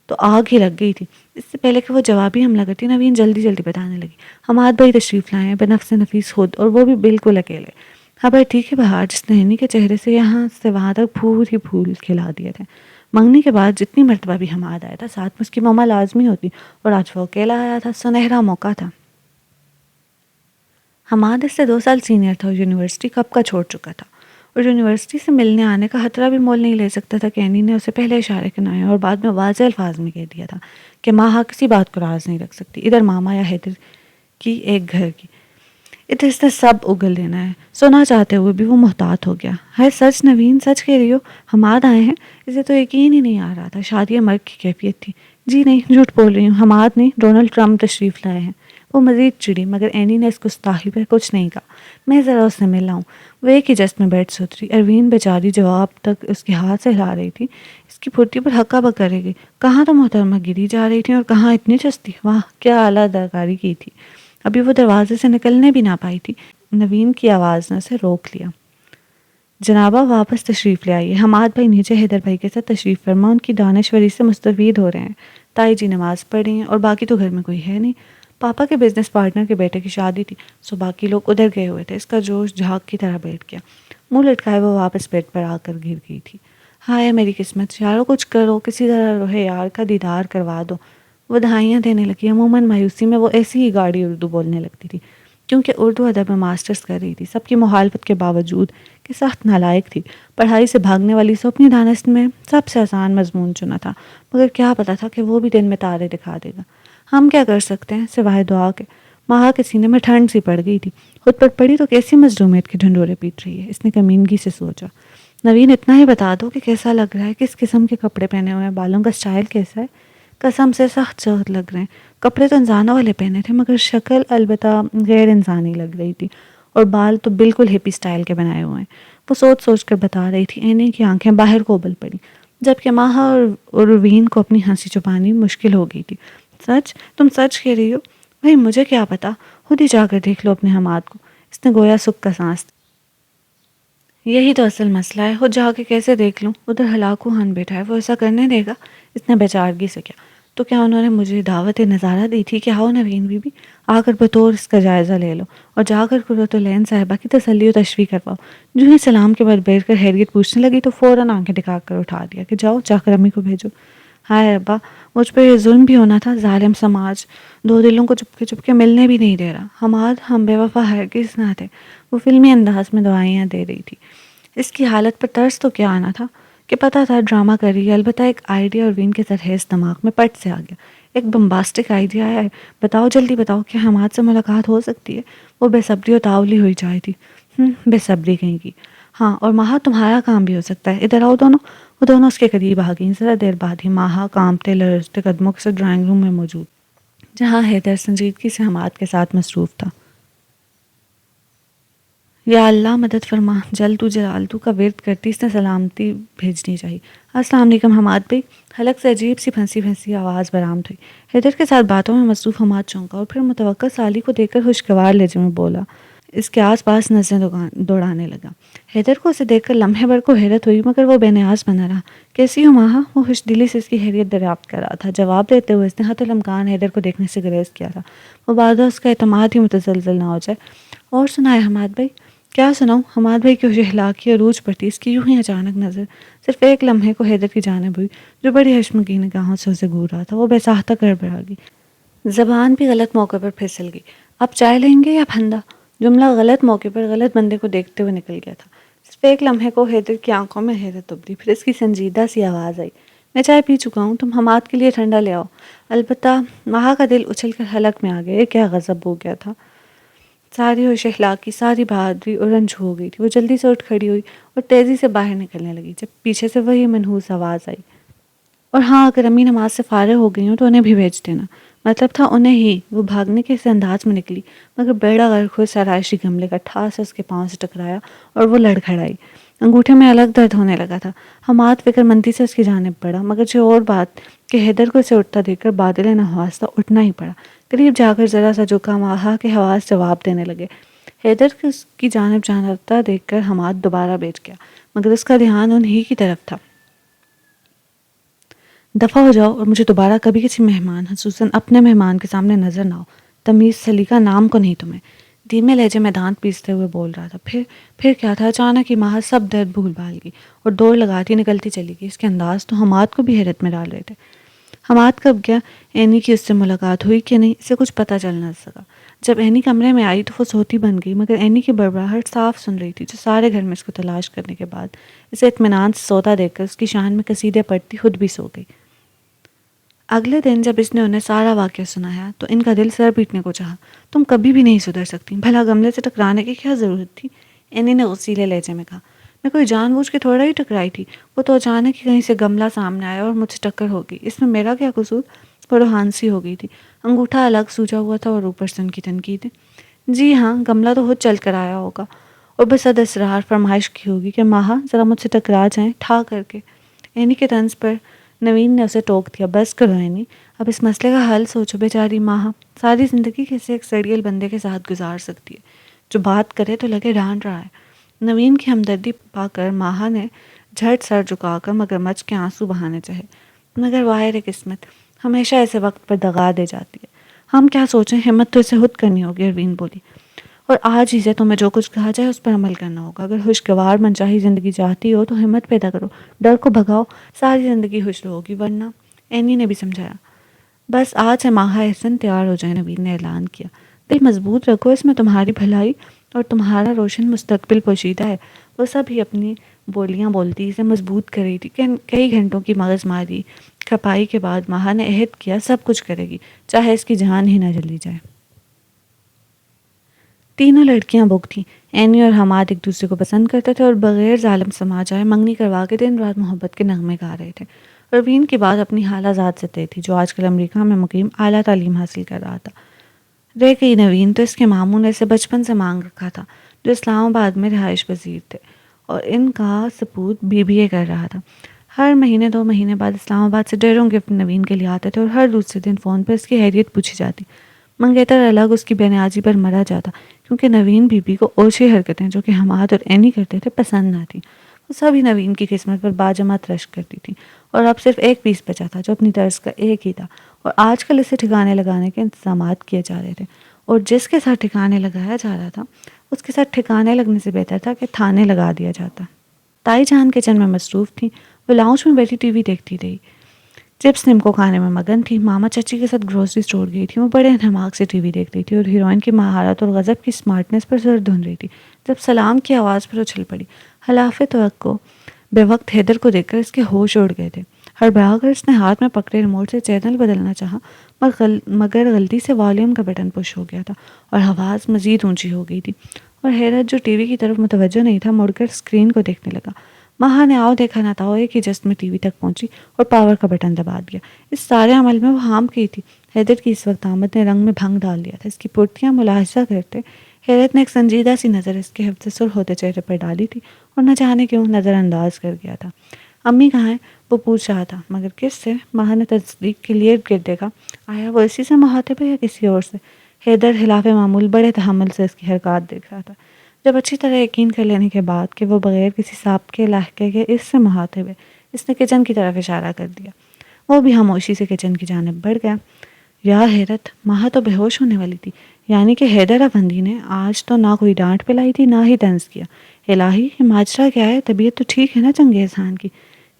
تو آگ ہی لگ گئی تھی۔ اس سے پہلے کہ وہ جوابی حملہ کرتی، نوین جلدی جلدی بتانے لگی۔ حماد بھائی تشریف لائے ہیں، بنفس نفیس خود، اور وہ بھی بالکل اکیلے۔ خبر ٹھیک ہے بہار، جس نے اینی کے چہرے سے یہاں سے وہاں تک پھول ہی پھول کھلا دیے تھے۔ منگنی کے بعد جتنی مرتبہ بھی حماد آیا تھا، ساتھ میں اس کی ماما لازمی ہوتی، اور آج وہ اکیلا آیا تھا، سنہرا موقع تھا۔ حماد اس سے 2 سال سینئر تھا اور یونیورسٹی کب کا چھوڑ چکا تھا، اور یونیورسٹی سے ملنے آنے کا خطرہ بھی مول نہیں لے سکتا تھا کہ اینی نے اسے پہلے اشارے کنائے اور بعد میں واضح الفاظ میں کہہ دیا تھا کہ ماہا کسی بات کو راز نہیں رکھ سکتی، ادھر ماما یا حیدر کی ایک گھر کی، ادھر اس نے سب اگل دینا ہے۔ سنا چاہتے ہوئے بھی وہ محتاط ہو گیا۔ ہے سچ نوین، سچ کہہ رہی ہو؟ حماد آئے ہیں؟ اسے تو یقین ہی نہیں آ رہا تھا، شادی مرگ کی کیفیت تھی۔ جی نہیں، جھوٹ بول رہی ہوں، حماد نہیں، ڈونلڈ ٹرمپ تشریف لائے ہیں۔ وہ مزید چڑی، مگر اینی نے اس گستاخی پر کچھ نہیں کہا۔ میں ذرا اس سے مل آؤں۔ وہ ایک ہی جست میں بیٹھ ستری۔ اروین بیچاری جواب تک اس کے ہاتھ سے ہلا رہی تھی، اس کی پھرتی پر ہکا بک کرے گی۔ کہاں تو محترمہ گری جا رہی تھی اور کہاں اتنی چستی، واہ کیا اعلیٰ اداکاری کی تھی۔ ابھی وہ دروازے سے نکلنے بھی نہ پائی تھی، نوین کی آواز نے اسے روک لیا۔ جنابہ واپس تشریف لے آئیے، حماد بھائی نیچے حیدر بھائی کے ساتھ تشریف فرما ان کی دانشوری سے مستفید ہو رہے ہیں۔ تائی جی نماز پڑھ رہی ہیں اور باقی تو گھر میں کوئی ہے نہیں۔ پاپا کے بزنس پارٹنر کے بیٹے کی شادی تھی، سو باقی لوگ ادھر گئے ہوئے تھے۔ اس کا جوش جھاگ کی طرح بیٹھ گیا، منہ لٹکائے وہ واپس بیڈ پر آ کر گر گئی تھی۔ ہائے میری قسمت، یارو کچھ کرو، کسی طرح روحے یار کا دیدار کروا دو۔ وہ دہائیاں دینے لگی۔ عموماً مایوسی میں وہ ایسی ہی گاڑی اردو بولنے لگتی تھی، کیونکہ اردو ادب میں ماسٹرز کر رہی تھی۔ سب کی مخالفت کے باوجود کہ سخت نالائق تھی، پڑھائی سے بھاگنے والی سو اپنی دانست میں سب سے آسان مضمون چنا تھا، مگر کیا پتا تھا کہ وہ بھی دن میں تارے دکھا دے گا۔ ہم کیا کر سکتے ہیں سوائے دعا کے؟ ماہا کے سینے میں ٹھنڈ سی پڑ گئی تھی۔ خود پر پڑی تو کیسی مظلومیت کے ڈھنڈورے پیٹ رہی ہے، اس نے کمینگی سے سوچا۔ نوین اتنا ہی بتا دو کہ کیسا لگ رہا ہے، کس قسم کے کپڑے پہنے ہوئے ہیں، بالوں کا سٹائل کیسا ہے؟ قسم سے سخت سخت لگ رہے ہیں۔ کپڑے تو انسانوں والے پہنے تھے، مگر شکل البتہ غیر انسانی لگ رہی تھی، اور بال تو بالکل ہپی سٹائل کے بنائے ہوئے ہیں۔ وہ سوچ سوچ کر بتا رہی تھی، اینی کی آنکھیں باہر کو ابل پڑی، جبکہ ماہا اور روین کو اپنی ہنسی چھپانی مشکل ہو گئی تھی۔ سچ؟ تم سچ کہہ رہی ہو؟ بھائی مجھے کیا پتا، خود ہی جا کر دیکھ لو اپنے حماد کو۔ اس نے گویا سکھ کا سانس۔ یہی تو اصل مسئلہ ہے، خود جا کے کیسے دیکھ لوں؟ ادھر ہلاکو ہن بیٹھا ہے، وہ ایسا کرنے دے گا؟ اس نے بیچارگی سے کیا۔ تو کیا انہوں نے مجھے دعوت نظارہ دی تھی کہ آؤ نوین بی بی، آ کر بطور اس کا جائزہ لے لو، اور جا کر کرو تو لین صاحبہ کی تسلی و تشفیع کرواؤ۔ جو ہی سلام کے بعد بیٹھ کر خیریت پوچھنے لگی تو فوراً آنکھیں دکھا کر اٹھا دیا کہ جاؤ جا کر امی کو بھیجو۔ ہائے ابا، مجھ پہ یہ ظلم بھی ہونا تھا، ظالم سماج دو دلوں کو چپکے ملنے بھی نہیں دے رہا۔ حماد ہم بے وفا ہرگز نہ تھے۔ وہ فلمی انداز میں دعائیاں دے رہی تھی۔ اس کی حالت پر ترس تو کیا آنا تھا کہ پتہ تھا ڈرامہ کر رہی ہے، البتہ ایک آئیڈیا اروین کے سرہیز دماغ میں پٹ سے آ گیا۔ ایک بمباسٹک آئیڈیا ہے، بتاؤ جلدی بتاؤ، کیا حماد سے ملاقات ہو سکتی ہے؟ وہ بے صبری و تاولی ہوئی جائے تھی۔ بے صبری کہیں کی۔ ہاں، اور ماہا تمہارا کام بھی ہو سکتا ہے، ادھر آؤ دونوں۔ وہ دونوں اس کے قریب آ گئیں۔ ذرا دیر بعد ہی ماہا کانپتے لرزتے قدموں کے ساتھ ڈرائنگ روم میں موجود، جہاں حیدر سنجیدگی سے حماد کے ساتھ مصروف تھا۔ یا اللہ مدد فرما، جلد جلالتو کا ورد کرتی اس نے سلامتی بھیجنی چاہیے۔ السلام علیکم حماد بھائی۔ حلق سے عجیب سی پھنسی پھنسی آواز برآمد ہوئی۔ حیدر کے ساتھ باتوں میں مصروف حماد چونکا اور پھر متوقع سالی کو دیکھ کر خوشگوار لہجے میں بولا، اس کے آس پاس نظریں دوڑانے لگا۔ حیدر کو اسے دیکھ کر لمحے بھر کو حیرت ہوئی، مگر وہ بے نیاز بنا رہا۔ کیسی ہو ماہا؟ وہ خوش دلی سے اس کی خیریت دریافت کر رہا تھا۔ جواب دیتے ہوئے اس نے حتی الامکان حیدر کو دیکھنے سے گریز کیا تھا، مبادا اس کا اعتماد ہی متزلزل نہ ہو جائے۔ اور سنائے حماد بھائی؟ کیا سناؤں؟ حماد بھائی کی اخلاقی عروج پر تھی اس کی یوں ہی اچانک نظر صرف ایک لمحے کو حیدر کی جانب ہوئی، جو بڑی حشمگی نگاہوں سے اسے گھور رہا تھا۔ وہ بے ساختہ گڑبڑا گئی، زبان بھی غلط موقع پر پھسل گئی۔ اب چائے لیں گے یا پھندا؟ جملہ غلط موقع پر غلط بندے کو دیکھتے ہوئے نکل گیا تھا۔ صرف ایک لمحے کو حیدر کی آنکھوں میں حیرت ابھری، پھر اس کی سنجیدہ سی آواز آئی، میں چائے پی چکا ہوں، تم حماد کے لیے ٹھنڈا لے آؤ۔ البتہ ماہا کا دل اچھل کر حلق میں آ گیا۔ یہ کیا غضب ہو گیا تھا؟ ساری ہوش اخلاقی، ساری بہادری اور رنج ہو گئی تھی۔ وہ جلدی سے اٹھ کھڑی ہوئی اور تیزی سے باہر نکلنے لگی، جب پیچھے سے وہی منحوس آواز آئی، اور ہاں اگر امی نماز سے فارغ ہو گئی ہوں تو انہیں بھی بھیج دینا۔ مطلب تھا انہیں ہی۔ وہ بھاگنے کے اس انداز میں نکلی، مگر بیڑا غرق ہوئے سرائشی گملے کا ٹھاس اس کے پاؤں سے ٹکرایا اور وہ لڑکھڑائی۔ انگوٹھے میں الگ درد ہونے لگا تھا۔ حماد فکر مندی سے اس کی جانب بڑھا، مگر جو اور بات کہ حیدر کو اسے اٹھتا دیکھ کر بادل نحواستہ اٹھنا ہی پڑا۔ قریب جا کر ذرا سا جھکا، ماہا کے حواس جواب دینے لگے۔ حیدر کی جانب جانبتا دیکھ کر حماد دوبارہ بیٹھ گیا، مگر اس کا دھیان انہی کی طرف تھا۔ دفع ہو جاؤ اور مجھے دوبارہ کبھی کسی مہمان، خصوصاً اپنے مہمان کے سامنے نظر نہ آؤ۔ تمیز سلیقہ نام کو نہیں تمہیں، دھیمے لہجے میں دانت پیستے ہوئے بول رہا تھا۔ پھر کیا تھا؟ اچانک ہی ماہا سب درد بھول بھال گئی اور دوڑ لگاتی نکلتی چلی گئی۔ اس کے انداز تو حماد کو بھی حیرت میں ڈال رہے تھے۔ حماد کب گیا؟ اینی کی اس سے ملاقات ہوئی کہ نہیں، اسے کچھ پتہ چل نہ سکا۔ جب اینی کمرے میں آئی تو وہ سوتی بن گئی، مگر اینی کی بڑبڑاہٹ صاف سن رہی تھی، جو سارے گھر میں اس کو تلاش کرنے کے بعد اسے اطمینان سے سوتا دیکھ کر اس کی شان میں قصیدے پڑھتی خود بھی سو گئی۔ اگلے دن جب اس نے انہیں سارا واقعہ سنایا تو ان کا دل سر پیٹنے کو چاہا۔ تم کبھی بھی نہیں سدھر سکتی، بھلا گملے سے ٹکرانے کی کیا ضرورت تھی؟ اینی نے غصیلے لہجے میں کہا۔ میں کوئی جان بوجھ کے تھوڑا ہی ٹکرائی تھی، وہ تو اچانک ہی کہیں سے گملہ سامنے آیا اور مجھ سے ٹکر ہو گئی، اس میں میرا کیا قصور؟ وہ روحانسی ہو گئی تھی، انگوٹھا الگ سوجا ہوا تھا اور اوپر سے ان کی تنقیدیں۔ جی ہاں، گملہ تو خود چل کر آیا ہوگا اور بس اد اسرار فرمائش کی ہوگی کہ ماہا ذرا مجھ سے ٹکرا جائیں ٹھا کر کے۔ اینی کے طنز پر نوین نے اسے ٹوک دیا، بس کرو اینی، اب اس مسئلے کا حل سوچو۔ بیچاری ماہا ساری زندگی کیسے ایک سڑیل بندے کے ساتھ گزار سکتی ہے جو بات کرے تو لگے ڈانٹ رہا ہے۔ نوین کی ہمدردی پا کر ماہا نے جھٹ سر جھکا کر مگرمچھ کے آنسو بہانے چاہے، مگر واحد قسمت ہمیشہ ایسے وقت پر دغا دے جاتی ہے۔ ہم کیا سوچیں، ہمت تو اسے خود کرنی ہوگی، اروین بولی، اور آج ہی سے تمہیں جو کچھ کہا جائے اس پر عمل کرنا ہوگا۔ اگر خوشگوار منچاہی زندگی چاہتی ہو تو ہمت پیدا کرو، ڈر کو بھگاؤ، ساری زندگی خوش رہوگی، ورنہ۔ اینی نے بھی سمجھایا۔ بس آج سے ماہا احسن تیار ہو جائے، نوین نے اعلان کیا۔ دل مضبوط رکھو، اس میں تمہاری بھلائی اور تمہارا روشن مستقبل پوشیدہ ہے۔ وہ سب ہی اپنی بولیاں بولتی اسے مضبوط کر رہی تھی۔ کئی گھنٹوں کی مغز ماری کھپائی کے بعد ماہا نے عہد کیا سب کچھ کرے گی، چاہے اس کی جان ہی نہ چلی جائے۔ تینوں لڑکیاں بک تھیں۔ اینی اور حماد ایک دوسرے کو پسند کرتے تھے اور بغیر ظالم سماج آئے منگنی کروا کے دن رات محبت کے نغمے گا رہے تھے۔ پروین کی بات اپنی خالہ زاد سے طے تھی، جو آج کل امریکہ میں مقیم اعلیٰ تعلیم حاصل کر رہا تھا۔ رہ گئی نوین تو اس کے ماموں نے اسے بچپن سے مانگ رکھا تھا، جو اسلام آباد میں رہائش پذیر تھے اور ان کا سپوت BBA کر رہا تھا۔ ہر مہینے 2 مہینے بعد اسلام آباد سے ڈیروں گفٹ نوین کے لیے آتے تھے اور ہر دوسرے دن فون پر اس کی خیریت پوچھی جاتی۔ منگیتر الگ اس کی بے نیازی پر مرا جاتا، کیونکہ نوین بی کو اوچھی حرکتیں جو کہ حماد اور اینی کرتے تھے پسند نہ تھیں۔ وہ سبھی نوین کی قسمت پر باجمات رشک کرتی تھی اور اب صرف ایک پیس بچا تھا جو اپنی طرز کا ایک ہی تھا، اور آج کل اسے ٹھکانے لگانے کے انتظامات کیے جا رہے تھے، اور جس کے ساتھ ٹھکانے لگایا جا رہا تھا اس کے ساتھ ٹھکانے لگنے سے بہتر تھا کہ تھانے لگا دیا جاتا۔ تائی جان کچن میں مصروف تھیں، وہ لاؤنج میں بیٹھی ٹی وی دیکھتی رہی، چپس نمکو کھانے میں مگن تھی۔ ماما چچی کے ساتھ گروسری اسٹور گئی تھی، وہ بڑے انہماک سے ٹی وی دیکھ رہی تھی اور ہیروئن کی مہارت اور غضب کی سمارٹنس پر سر دھن رہی تھی جب سلام کی آواز پر اچھل پڑی۔ خلاف توقع بے وقت حیدر کو دیکھ کر اس کے ہوش اڑ گئے تھے۔ ہڑبڑا کر اس نے ہاتھ میں پکڑے ریموٹ سے چینل بدلنا چاہا، مگر غلطی سے والیوم کا بٹن پش ہو گیا تھا اور آواز مزید اونچی ہو گئی تھی، اور حیرت جو ٹی وی کی طرف متوجہ نہیں تھا مڑ کر اسکرین کو دیکھنے لگا۔ ماہا نے آؤ دیکھا نہ تھا ایک ہی جست میں ٹی وی تک پہنچی اور پاور کا بٹن دبا دیا۔ اس سارے عمل میں وہ ہام کی تھی۔ حیدر کی اس وقت آمد نے رنگ میں بھنگ ڈال دیا تھا۔ اس کی پرتیاں ملاحظہ کرتے حیرت نے ایک سنجیدہ سی نظر اس کے حفظ سر ہوتے چہرے پر ڈالی تھی اور نہ جانے کیوں نظر انداز کر گیا تھا۔ امی کہاں ہیں؟ وہ پوچھ رہا تھا، مگر کس سے؟ ماہا نے تصدیق کے لیے ارد دیکھا۔ آیا وہ اسی سے مخاطب ہے یا کسی اور سے؟ حیدر خلاف معمول بڑے تحمل سے اس کی حرکات دیکھ رہا تھا، جب اچھی طرح یقین کر لینے کے بعد کہ وہ بغیر کسی سابقے لاحقے کے اس سے مخاطب ہے، اس نے کچن کی طرف اشارہ کر دیا۔ وہ بھی خاموشی سے کچن کی جانب بڑھ گیا۔ یا حیرت، ماہا تو بے ہوش ہونے والی تھی، یعنی کہ حیدر افندی نے آج تو نہ کوئی ڈانٹ پلائی تھی نہ ہی طنز کیا۔ الہی، یہ ماجرا کیا ہے؟ طبیعت تو ٹھیک ہے نا چنگیز خان کی؟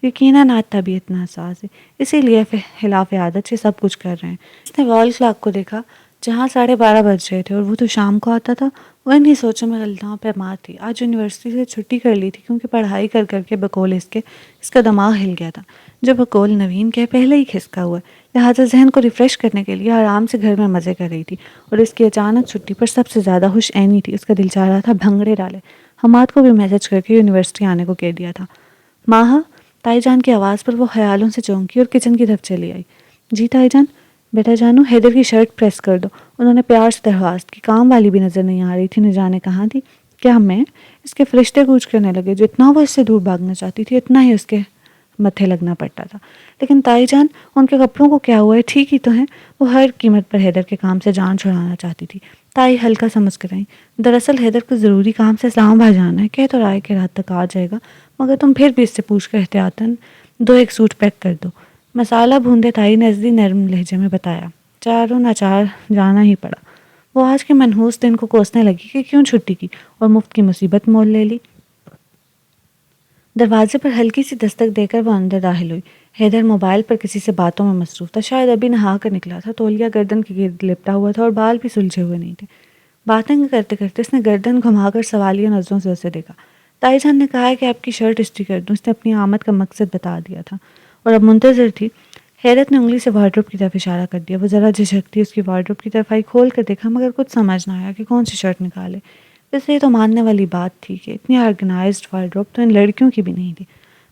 یقیناً آج طبیعت ناساز ہے، اسی لیے خلاف عادت سے سب کچھ کر رہے ہیں۔ اس نے وال کلاک کو دیکھا، جہاں 12:30 بج رہے تھے اور وہ تو شام کو آتا تھا۔ وہ انہیں سوچوں میں غلطاؤں پہ مار تھی۔ آج یونیورسٹی سے چھٹی کر لی تھی کیونکہ پڑھائی کر کر کے بقول اس کا دماغ ہل گیا تھا، جو بقول نوین کے پہلے ہی کھسکا ہوا ہے، لہٰذا ذہن کو ریفریش کرنے کے لیے آرام سے گھر میں مزے کر رہی تھی۔ اور اس کی اچانک چھٹی پر سب سے زیادہ خوش اینی تھی۔ اس کا دل چاہ رہا تھا بھنگڑے ڈالے، حماد کو بھی میسج کر کے یونیورسٹی آنے کو کہہ دیا تھا۔ ماہا، تائی جان کی آواز پر وہ خیالوں سے چونکی اور کچن کی طرف چلی آئی۔ جی تائی جان؟ بیٹا جانو، حیدر کی شرٹ پریس کر دو، انہوں نے پیار سے درخواست کی۔ کام والی بھی نظر نہیں آ رہی تھی، نہ جانے کہاں تھی۔ کیا میں؟ اس کے فرشتے کوچ کرنے لگے۔ جتنا وہ اس سے دور بھاگنا چاہتی تھی اتنا ہی اس کے متھے لگنا پڑتا تھا۔ لیکن تائی جان، ان کے کپڑوں کو کیا ہوا ہے؟ ٹھیک ہی تو ہیں؟ وہ ہر قیمت پر حیدر کے کام سے جان چھڑانا چاہتی تھی۔ تائی ہلکا سا مسکرائی۔ دراصل حیدر کو ضروری کام سے اسلام آباد جانا ہے، کہہ تو رہا ہے کہ رات تک آ جائے گا، مگر تم پھر بھی اس سے پوچھ کر احتیاطاً 2-1 سوٹ پیک کر دو۔ مسالہ بھوندے تائی نے ازلی نرم لہجے میں بتایا۔ چاروں ناچار جانا ہی پڑا۔ وہ آج کے منحوس دن کو کوسنے لگی کہ کیوں چھٹی کی اور مفت کی مصیبت مول لے لی۔ دروازے پر ہلکی سی دستک دے کر وہ اندر داخل ہوئی۔ حیدر موبائل پر کسی سے باتوں میں مصروف تھا، شاید ابھی نہا کر نکلا تھا۔ تولیہ گردن کے گرد لپٹا ہوا تھا اور بال بھی سلجھے ہوئے نہیں تھے۔ باتیں کرتے کرتے اس نے گردن گھما کر سوالیہ نظروں سے اسے دیکھا۔ تائی جان نے کہا ہے کہ آپ کی شرٹ استری کر دوں۔ اس نے اپنی آمد کا مقصد بتا دیا تھا اور اب منتظر تھی۔ حیرت نے انگلی سے وارڈروب کی طرف اشارہ کر دیا۔ وہ ذرا جھجکتی اس کی وارڈروب کی طرف آئی، کھول کر دیکھا مگر کچھ سمجھ نہ آیا کہ کون سی شرٹ نکالے۔ ویسے یہ تو ماننے والی بات تھی کہ اتنی آرگنائزڈ وارڈروب تو ان لڑکیوں کی بھی نہیں تھی۔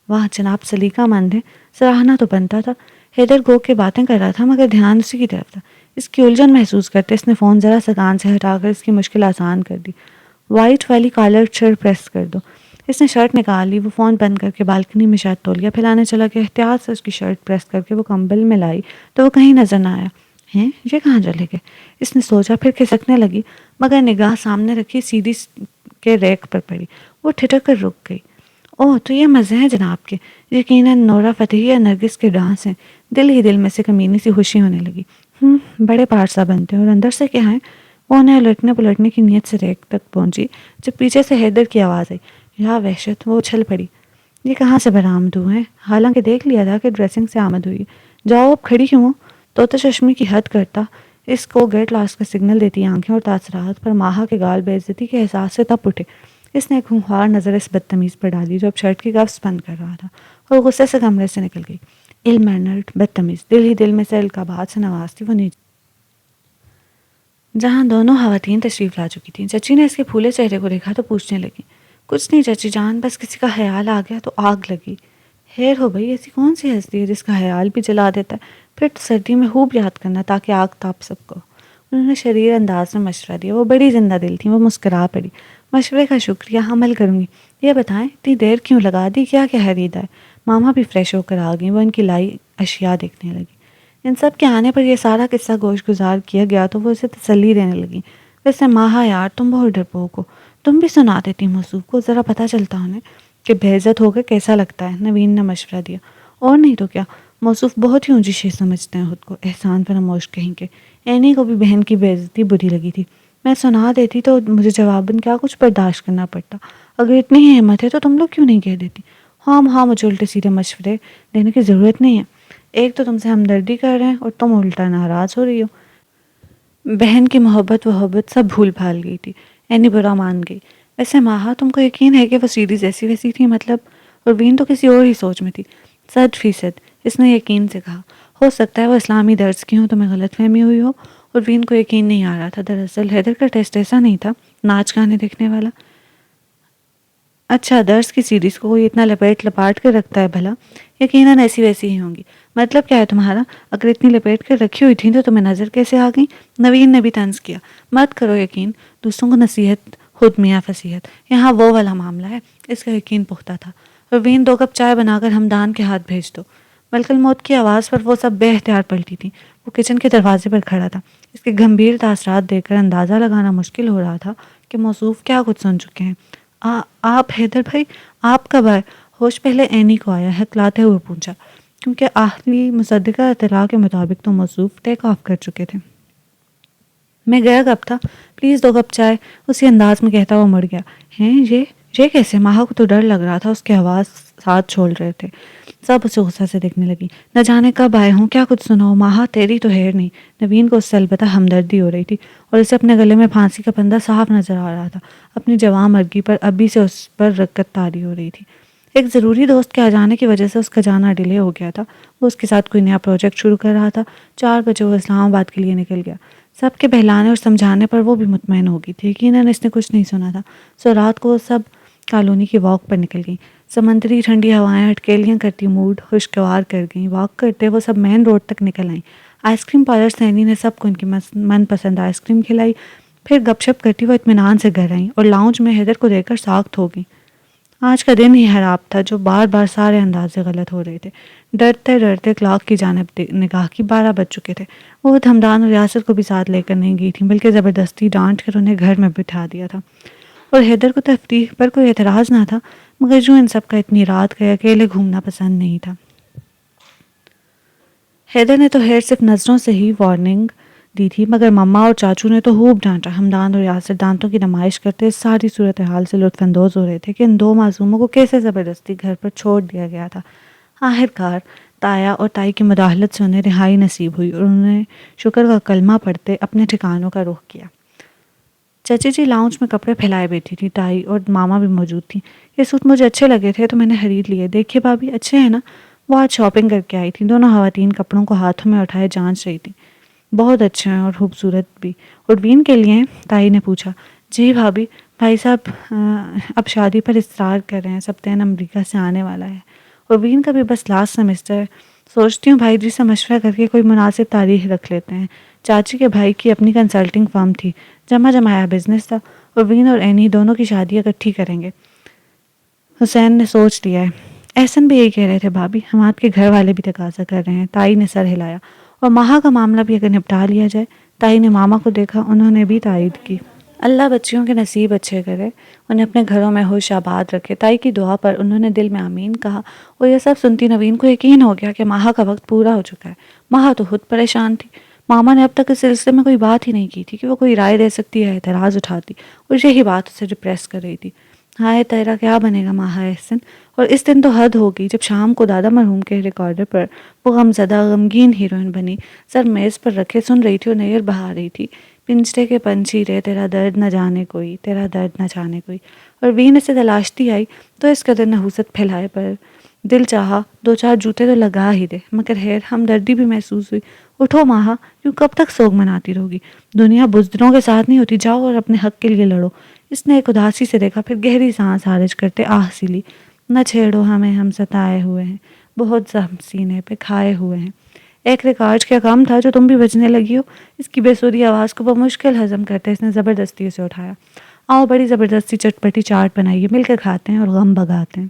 واہ جناب سلیقہ مند ہے، سراہنا تو بنتا تھا۔ حیدر گو کے باتیں کر رہا تھا مگر دھیان اسی کی طرف تھا۔ اس کی الجھن محسوس کرتے اس نے فون ذرا سا کان سے ہٹا کر اس کی مشکل آسان کر دی۔ وائٹ والی کالر شرٹ پریس کر دو۔ اس نے شرٹ نکال لی۔ وہ فون بند کر کے بالکنی میں شاید تولیہ پھیلانے چلا گیا۔ احتیاط سے اس کی شرٹ پریس کر کے وہ کمبل میں لائی تو وہ کہیں نظر نہ آیا۔ ہیں یہ کہاں چلے گئے؟ اس نے سوچا، پھر کھسکنے لگی مگر نگاہ سامنے رکھی سیدھی کے ریک پر پڑی۔ وہ ٹھٹک کر رک گئی۔ اوہ تو یہ مزے ہیں جناب کے، یقیناً نورا فتحی یا نرگس کے ڈانس ہیں۔ دل ہی دل میں سے کمینی سی خوشی ہونے لگی۔ بڑے پارسا بنتے ہیں، اور اندر سے کیا ہیں؟ وہ انہیں الٹنے پلٹنے کی نیت سے ریک تک پہنچی جب پیچھے سے حیدر کی آواز آئی۔ یا وحشت! وہ اچھل پڑی۔ یہ کہاں سے برآمد ہوئے ہیں؟ حالانکہ دیکھ لیا تھا کہ ڈریسنگ سے آمد ہوئی۔ جاؤ اب کھڑی کیوں ہو؟ طوطا چشمی کی حد کرتا اس کو گیٹ لاس کا سگنل دیتی آنکھیں اور تاثرات پر ماہا کے گال بے عزتی کے احساس سے تپ اٹھے۔ اس نے ایک خونخوار نظر اس بدتمیز پر ڈالی جو اب شرٹ کی کفس بند کر رہا تھا اور غصے سے کمرے سے نکل گئی۔ ایل مینرڈ بدتمیز! دل ہی دل میں سے القابات سے نوازتی وہ نیچے جہاں دونوں خواتین تشریف لا چکی تھیں۔ چچی نے اس کے پھولے چہرے کو دیکھا تو پوچھنے لگی، کچھ نہیں چچی جان، بس کسی کا خیال آ گیا تو آگ لگی۔ خیر ہو بھئی، ایسی کون سی ہستی ہے جس کا خیال بھی جلا دیتا ہے؟ پھر تو سردی میں خوب یاد کرنا تاکہ آگ تاپ سب کو۔ انہوں نے شریر انداز میں مشورہ دیا۔ وہ بڑی زندہ دل تھیں، وہ مسکرا پڑی۔ مشورے کا شکریہ، عمل کروں گی۔ یہ بتائیں اتنی دیر کیوں لگا دی؟ کیا کیا خریدا ہے؟ ماما بھی فریش ہو کر آ گئیں۔ وہ ان کی لائی اشیاء دیکھنے لگی۔ ان سب کے آنے پر یہ سارا قصہ گوش گزار کیا گیا تو وہ اسے تسلی دینے لگی۔ ویسے ماہا یار تم بہت ڈرپوک ہو، تم بھی سنا دیتی موصوف کو، ذرا پتہ چلتا انہیں کہ بے عزت ہو کر کیسا لگتا ہے۔ نوین نے مشورہ دیا۔ اور نہیں تو کیا، موصوف بہت ہی اونچی شے سمجھتے ہیں خود کو، احسان فراموش کہیں کے۔ اینی کو بھی بہن کی بے عزتی بری لگی تھی۔ میں سنا دیتی تو مجھے جواباً کیا کچھ برداشت کرنا پڑتا۔ اگر اتنی ہی ہمت ہے تو تم لوگ کیوں نہیں کہہ دیتی؟ ہاں مجھے الٹے سیدھے مشورے دینے کی ضرورت نہیں ہے۔ ایک تو تم سے ہمدردی کر رہے ہیں اور تم الٹا ناراض ہو رہی ہو۔ بہن کی محبت سب بھول بھال گئی تھی۔ اینی برا مان گئی۔ ویسے ماہا تم کو یقین ہے کہ وہ سیدھی جیسی ویسی تھی؟ مطلب پروین تو کسی اور ہی سوچ میں تھی۔ 100% اس نے یقین سے کہا۔ ہو سکتا ہے وہ اسلامی درس کی ہوں، تمہیں غلط فہمی ہوئی ہو۔ پروین کو یقین نہیں آ رہا تھا۔ دراصل حیدر کا ٹیسٹ ایسا نہیں تھا ناچ گانے دیکھنے والا۔ اچھا درس کی سیریز کو کوئی اتنا لپاٹ کر رکھتا ہے بھلا؟ یقیناً ایسی ویسی ہی ہوں گی۔ مطلب کیا ہے تمہارا؟ اگر اتنی لپیٹ کر رکھی ہوئی تھیں تو تمہیں نظر کیسے آ گئیں؟ نوین نے بھی طنز کیا۔ مت کرو یقین، دوسروں کو نصیحت خود میاں فصیحت، یہاں وہ والا معاملہ ہے۔ اس کا یقین پختہ تھا۔ پروین 2 کپ چائے بنا کر ہمدان کے ہاتھ بھیج دو۔ ملک الموت کی آواز پر وہ سب بے اختیار پلٹی تھی۔ وہ کچن کے دروازے پر کھڑا تھا۔ اس کے گمبھیر تاثرات دیکھ کر اندازہ لگانا مشکل ہو رہا تھا کہ موصوف کیا کچھ سن چکے ہیں۔ آپ حیدر بھائی، آپ کب آئے؟ ہوش پہلے اینی کو آیا، ہکلاتے ہوئے پوچھا، کیونکہ آخری مصدقہ اطلاع کے مطابق تو موصوف ٹیک آف کر چکے تھے۔ میں گیا کب تھا؟ پلیز 2 کپ چائے، اسی انداز میں کہتا وہ مڑ گیا۔ ہیں یہ کیسے؟ ماہا کو تو ڈر لگ رہا تھا، اس کے آواز ساتھ چھوڑ رہے تھے۔ سب اسے غصہ سے دیکھنے لگی۔ نہ جانے کب آئے ہوں، کیا کچھ سنا ہو؟ ماہا تیری تو خیر نہیں۔ نوین کو اس سے البتہ ہمدردی ہو رہی تھی اور اسے اپنے گلے میں پھانسی کا پندہ صاف نظر آ رہا تھا۔ اپنی جوان مرگی پر ابھی سے اس پر رکت طاری ہو رہی تھی۔ ایک ضروری دوست کے آ جانے کی وجہ سے اس کا جانا ڈیلے ہو گیا تھا۔ وہ اس کے ساتھ کوئی نیا پروجیکٹ شروع کر رہا تھا۔ 4 بجے وہ اسلام آباد کے لیے نکل گیا۔ سب کے بہلانے اور سمجھانے پر وہ بھی مطمئن ہو گئی تھی۔ یقیناً اس نے کچھ نہیں سنا تھا۔ سو رات کو وہ سب کالونی کی واک پر نکل گئیں۔ سمندری ٹھنڈی ہوائیں ہٹکیلیاں کرتی موڈ خوشگوار کر گئیں۔ واک کرتے وہ سب مین روڈ تک نکل آئیں۔ آئس کریم پارلر سینی نے سب کو ان کی من پسند آئس کریم کھلائی۔ پھر گپ شپ کرتی وہ اطمینان سے گھر آئیں اور لاؤنج میں حیدر کو دیکھ کر ساخت ہو گئیں۔ آج کا دن ہی خراب تھا، جو بار بار سارے اندازے غلط ہو رہے تھے۔ ڈرتے ڈرتے کلاک کی جانب نگاہ کی 12 بج چکے تھے۔ وہ ہمدان اور یاسر کو بھی ساتھ لے کر نہیں گئی تھیں، بلکہ زبردستی ڈانٹ کر انہیں گھر میں بٹھا دیا تھا۔ اور حیدر کو تفریح پر کوئی اعتراض نہ تھا، مگر جو ان سب کا اتنی رات گئے اکیلے گھومنا پسند نہیں تھا۔ حیدر نے تو خیر صرف نظروں سے ہی وارننگ دی تھی، مگر مما اور چاچو نے تو خوب ڈانٹا۔ حمدان اور یاسر دانتوں کی نمائش کرتے اس ساری صورتحال سے لطف اندوز ہو رہے تھے کہ ان دو معصوموں کو کیسے زبردستی گھر پر چھوڑ دیا گیا تھا۔ آخرکار تایا اور تائی کی مداخلت سے انہیں رہائی نصیب ہوئی اور انہوں نے شکر کا کلمہ پڑھتے اپنے ٹھکانوں کا رخ کیا۔ چچی جی لاؤنج میں کپڑے پھیلائے بیٹھی تھی، تائی اور ماما بھی موجود تھیں۔ یہ سوٹ مجھے اچھے لگے تھے تو میں نے خرید لیے، دیکھیے بھابھی اچھے ہیں نا؟ وہ آج شاپنگ کر کے آئی تھی۔ دونوں خواتین کپڑوں کو ہاتھوں میں اٹھائے جانچ رہی تھیں۔ بہت اچھے ہیں اور خوبصورت بھی۔ اروین کے لیے ہیں؟ تائی نے پوچھا۔ جی بھابھی، بھائی صاحب اب شادی پر اصرار کر رہے ہیں، سبتین امریکہ سے آنے والا ہے۔ اروین کا بھی بس لاسٹ سیمسٹر ہے۔ سوچتی ہوں بھائی جی سے مشورہ کر کے کوئی مناسب تاریخ رکھ لیتے ہیں۔ چاچی کے بھائی کی اپنی کنسلٹنگ فرم تھی، جمع جمایا بزنس تھا۔ اروین اور اینی دونوں کی شادی اکٹھی کریں گے۔ حسین نے سوچ لیا ہے۔ احسن بھی یہی کہہ رہے تھے بھابھی، حماد کے گھر والے بھی تقاضا کر رہے ہیں۔ تائی نے سر ہلایا۔ اور ماہا کا معاملہ بھی اگر نپٹا لیا جائے؟ تائی نے ماما کو دیکھا، انہوں نے بھی تائید کی۔ اللہ بچیوں کے نصیب اچھے کرے، انہیں اپنے گھروں میں خوش آباد رکھے۔ تائی کی دعا پر انہوں نے دل میں آمین کہا۔ اور یہ سب سنتی نوین کو یقین ہو گیا کہ ماہا کا وقت پورا ہو چکا ہے۔ ماہا تو خود پریشان تھی۔ ماما نے اب تک اس سلسلے میں کوئی بات ہی نہیں کی تھی کہ وہ کوئی رائے دے سکتی ہے، اعتراض اٹھاتی، اور یہی بات اسے ڈپریس کر رہی تھی۔ ہائے تیرا کیا بنے گا ماہا احسن؟ اور اس دن تو حد ہو گئی جب شام کو دادا مرحوم کے ریکارڈر پر وہ غمزدہ غمگین ہیروئن بنی سر میز پر رکھے سن رہی تھی اور نیر بہا رہی تھی۔ پنجرے کے پنچھی رے تیرا درد نہ جانے کوئی، تیرا درد نہ جانے کوئی۔ اور وین اسے تلاشتی آئی تو اس قدر نحوست پھیلائے پر دل چاہا دو چار جوتے تو لگا ہی دے، مگر خیر ہمدردی بھی محسوس ہوئی۔ اٹھو ماہا، یوں کب تک سوگ مناتی رہو گی؟ دنیا بزدلوں کے ساتھ نہیں ہوتی، جاؤ اور اپنے حق کے لیے لڑو۔ اس نے ایک اداسی سے دیکھا، پھر گہری سانس خارج کرتے آہ سی لی۔ نہ چھیڑو ہمیں، ہم ستائے ہوئے ہیں، بہت زخم سینے پہ کھائے ہوئے ہیں۔ ایک ریکارڈ کیا کام تھا جو تم بھی بجنے لگی ہو؟ اس کی بے سودی آواز کو بمشکل ہضم کرتے اس نے زبردستی اسے اٹھایا۔ آؤ بڑی زبردستی چٹپٹی چاٹ بنائیے، مل کر کھاتے ہیں اور غم بھگاتے ہیں۔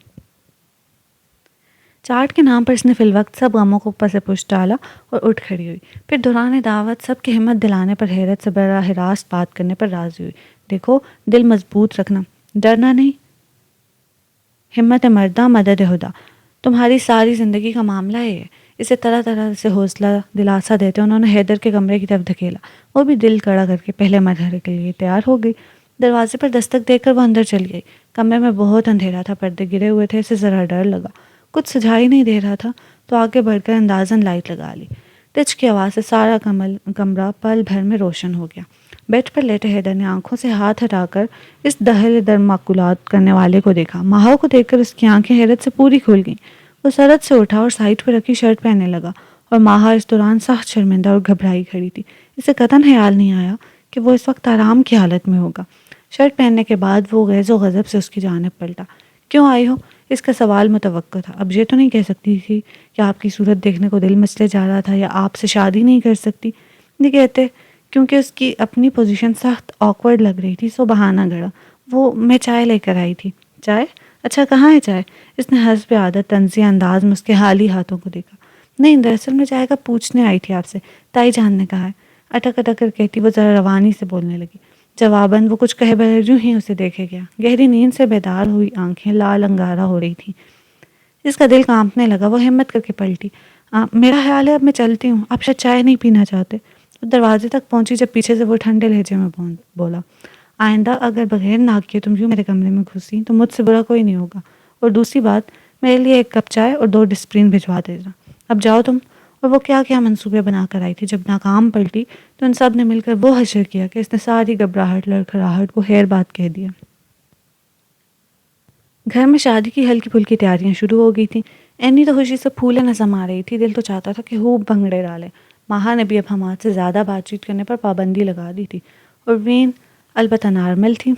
چاٹ کے نام پر اس نے فی الوقت سب غموں کو اوپر سے پشت ڈالا اور اٹھ کھڑی ہوئی۔ پھر دوران دعوت سب کی ہمت دلانے پر حیرت سے براہ راست بات کرنے پر راضی ہوئی۔ دیکھو دل مضبوط رکھنا، ڈرنا نہیں۔ ہمت مردہ مدد خدا، تمہاری ساری زندگی کا معاملہ ہے۔ اسے طرح طرح سے حوصلہ دلاسا دیتے انہوں نے حیدر کے کمرے کی طرف دھکیلا۔ وہ بھی دل کڑا کر کے پہلے مرحلے کے لیے تیار ہو گئی۔ دروازے پر دستک دے کر وہ اندر چلی گئی۔ کمرے میں بہت اندھیرا تھا، پردے گرے ہوئے تھے، اسے ذرا ڈر لگا۔ کچھ سجھائی نہیں دے رہا تھا تو آگے بڑھ کر اندازاً لائٹ لگا لی۔ ٹچ کی آواز سے سارا کمرہ پل بھر میں روشن ہو گیا۔ بیڈ پر لیٹے حیدر نے آنکھوں سے ہاتھ ہٹا کر اس دہل در معقولات کرنے والے کو دیکھا۔ ماہا کو دیکھ کر اس کی آنکھیں حیرت سے پوری کھل گئیں۔ وہ سرد سے اٹھا اور سائٹ پہ رکھی شرٹ پہننے لگا، اور ماہا اس دوران سخت شرمندہ اور گھبرائی کھڑی تھی۔ اسے قطعاً خیال نہیں آیا کہ وہ اس وقت آرام کی حالت میں ہوگا۔ شرٹ پہننے کے بعد وہ غیظ و غضب سے اس کی جانب پلٹا۔ کیوں آئی ہو؟ اس کا سوال متوقع تھا۔ اب یہ تو نہیں کہہ سکتی تھی کہ آپ کی صورت دیکھنے کو دل مچلے جا رہا تھا یا آپ سے شادی نہیں کر سکتی۔ نہیں کہتے، کیونکہ اس کی اپنی پوزیشن سخت آکورڈ لگ رہی تھی، سو بہانہ گڑا۔ وہ میں چائے لے کر آئی تھی۔ چائے؟ اچھا کہاں ہے چائے؟ اس نے حسب عادت طنزی انداز میں اس کے حالی ہاتھوں کو دیکھا۔ نہیں دراصل میں چائے کا پوچھنے آئی تھی آپ سے، تائی جان نے کہا ہے۔ اٹک اٹک کر کہتی وہ ذرا روانی سے بولنے لگی۔ جواباً وہ کچھ کہے بغیر یوں ہی اسے دیکھے گیا۔ گہری نیند سے بیدار ہوئی آنکھیں لال انگارہ ہو رہی تھیں۔ اس کا دل کانپنے لگا۔ وہ ہمت کر کے پلٹی۔ میرا خیال ہے اب میں چلتی ہوں، آپ شاید چائے نہیں پینا چاہتے۔ دروازے تک پہنچی جب پیچھے سے وہ ٹھنڈے لہجے میں بولا، آئندہ اگر بغیر ناک کے تم یوں میرے کمرے میں گھسی تو مجھ سے برا کوئی نہیں ہوگا، اور دوسری بات میرے لیے ایک کپ چائے اور 2 ڈسپرین بھجوا دینا۔ اب جاؤ تم۔ اور وہ کیا کیا منصوبے بنا کر آئی تھی۔ جب ناکام پلٹی تو ان سب نے مل کر وہ حشر کیا کہ اس نے ساری گھبراہٹ لڑکھڑاہٹ کو خیر بات کہہ دیا۔ گھر میں شادی کی ہلکی پھلکی تیاریاں شروع ہو گئی تھیں۔ اینی تو خوشی سے پھولے نظم آ رہی تھی، دل تو چاہتا تھا کہ خوب بھنگڑے ڈالے۔ ماہا نے بھی اب حماد سے زیادہ بات چیت کرنے پر پابندی لگا دی تھی، اور وین البتہ نارمل تھی۔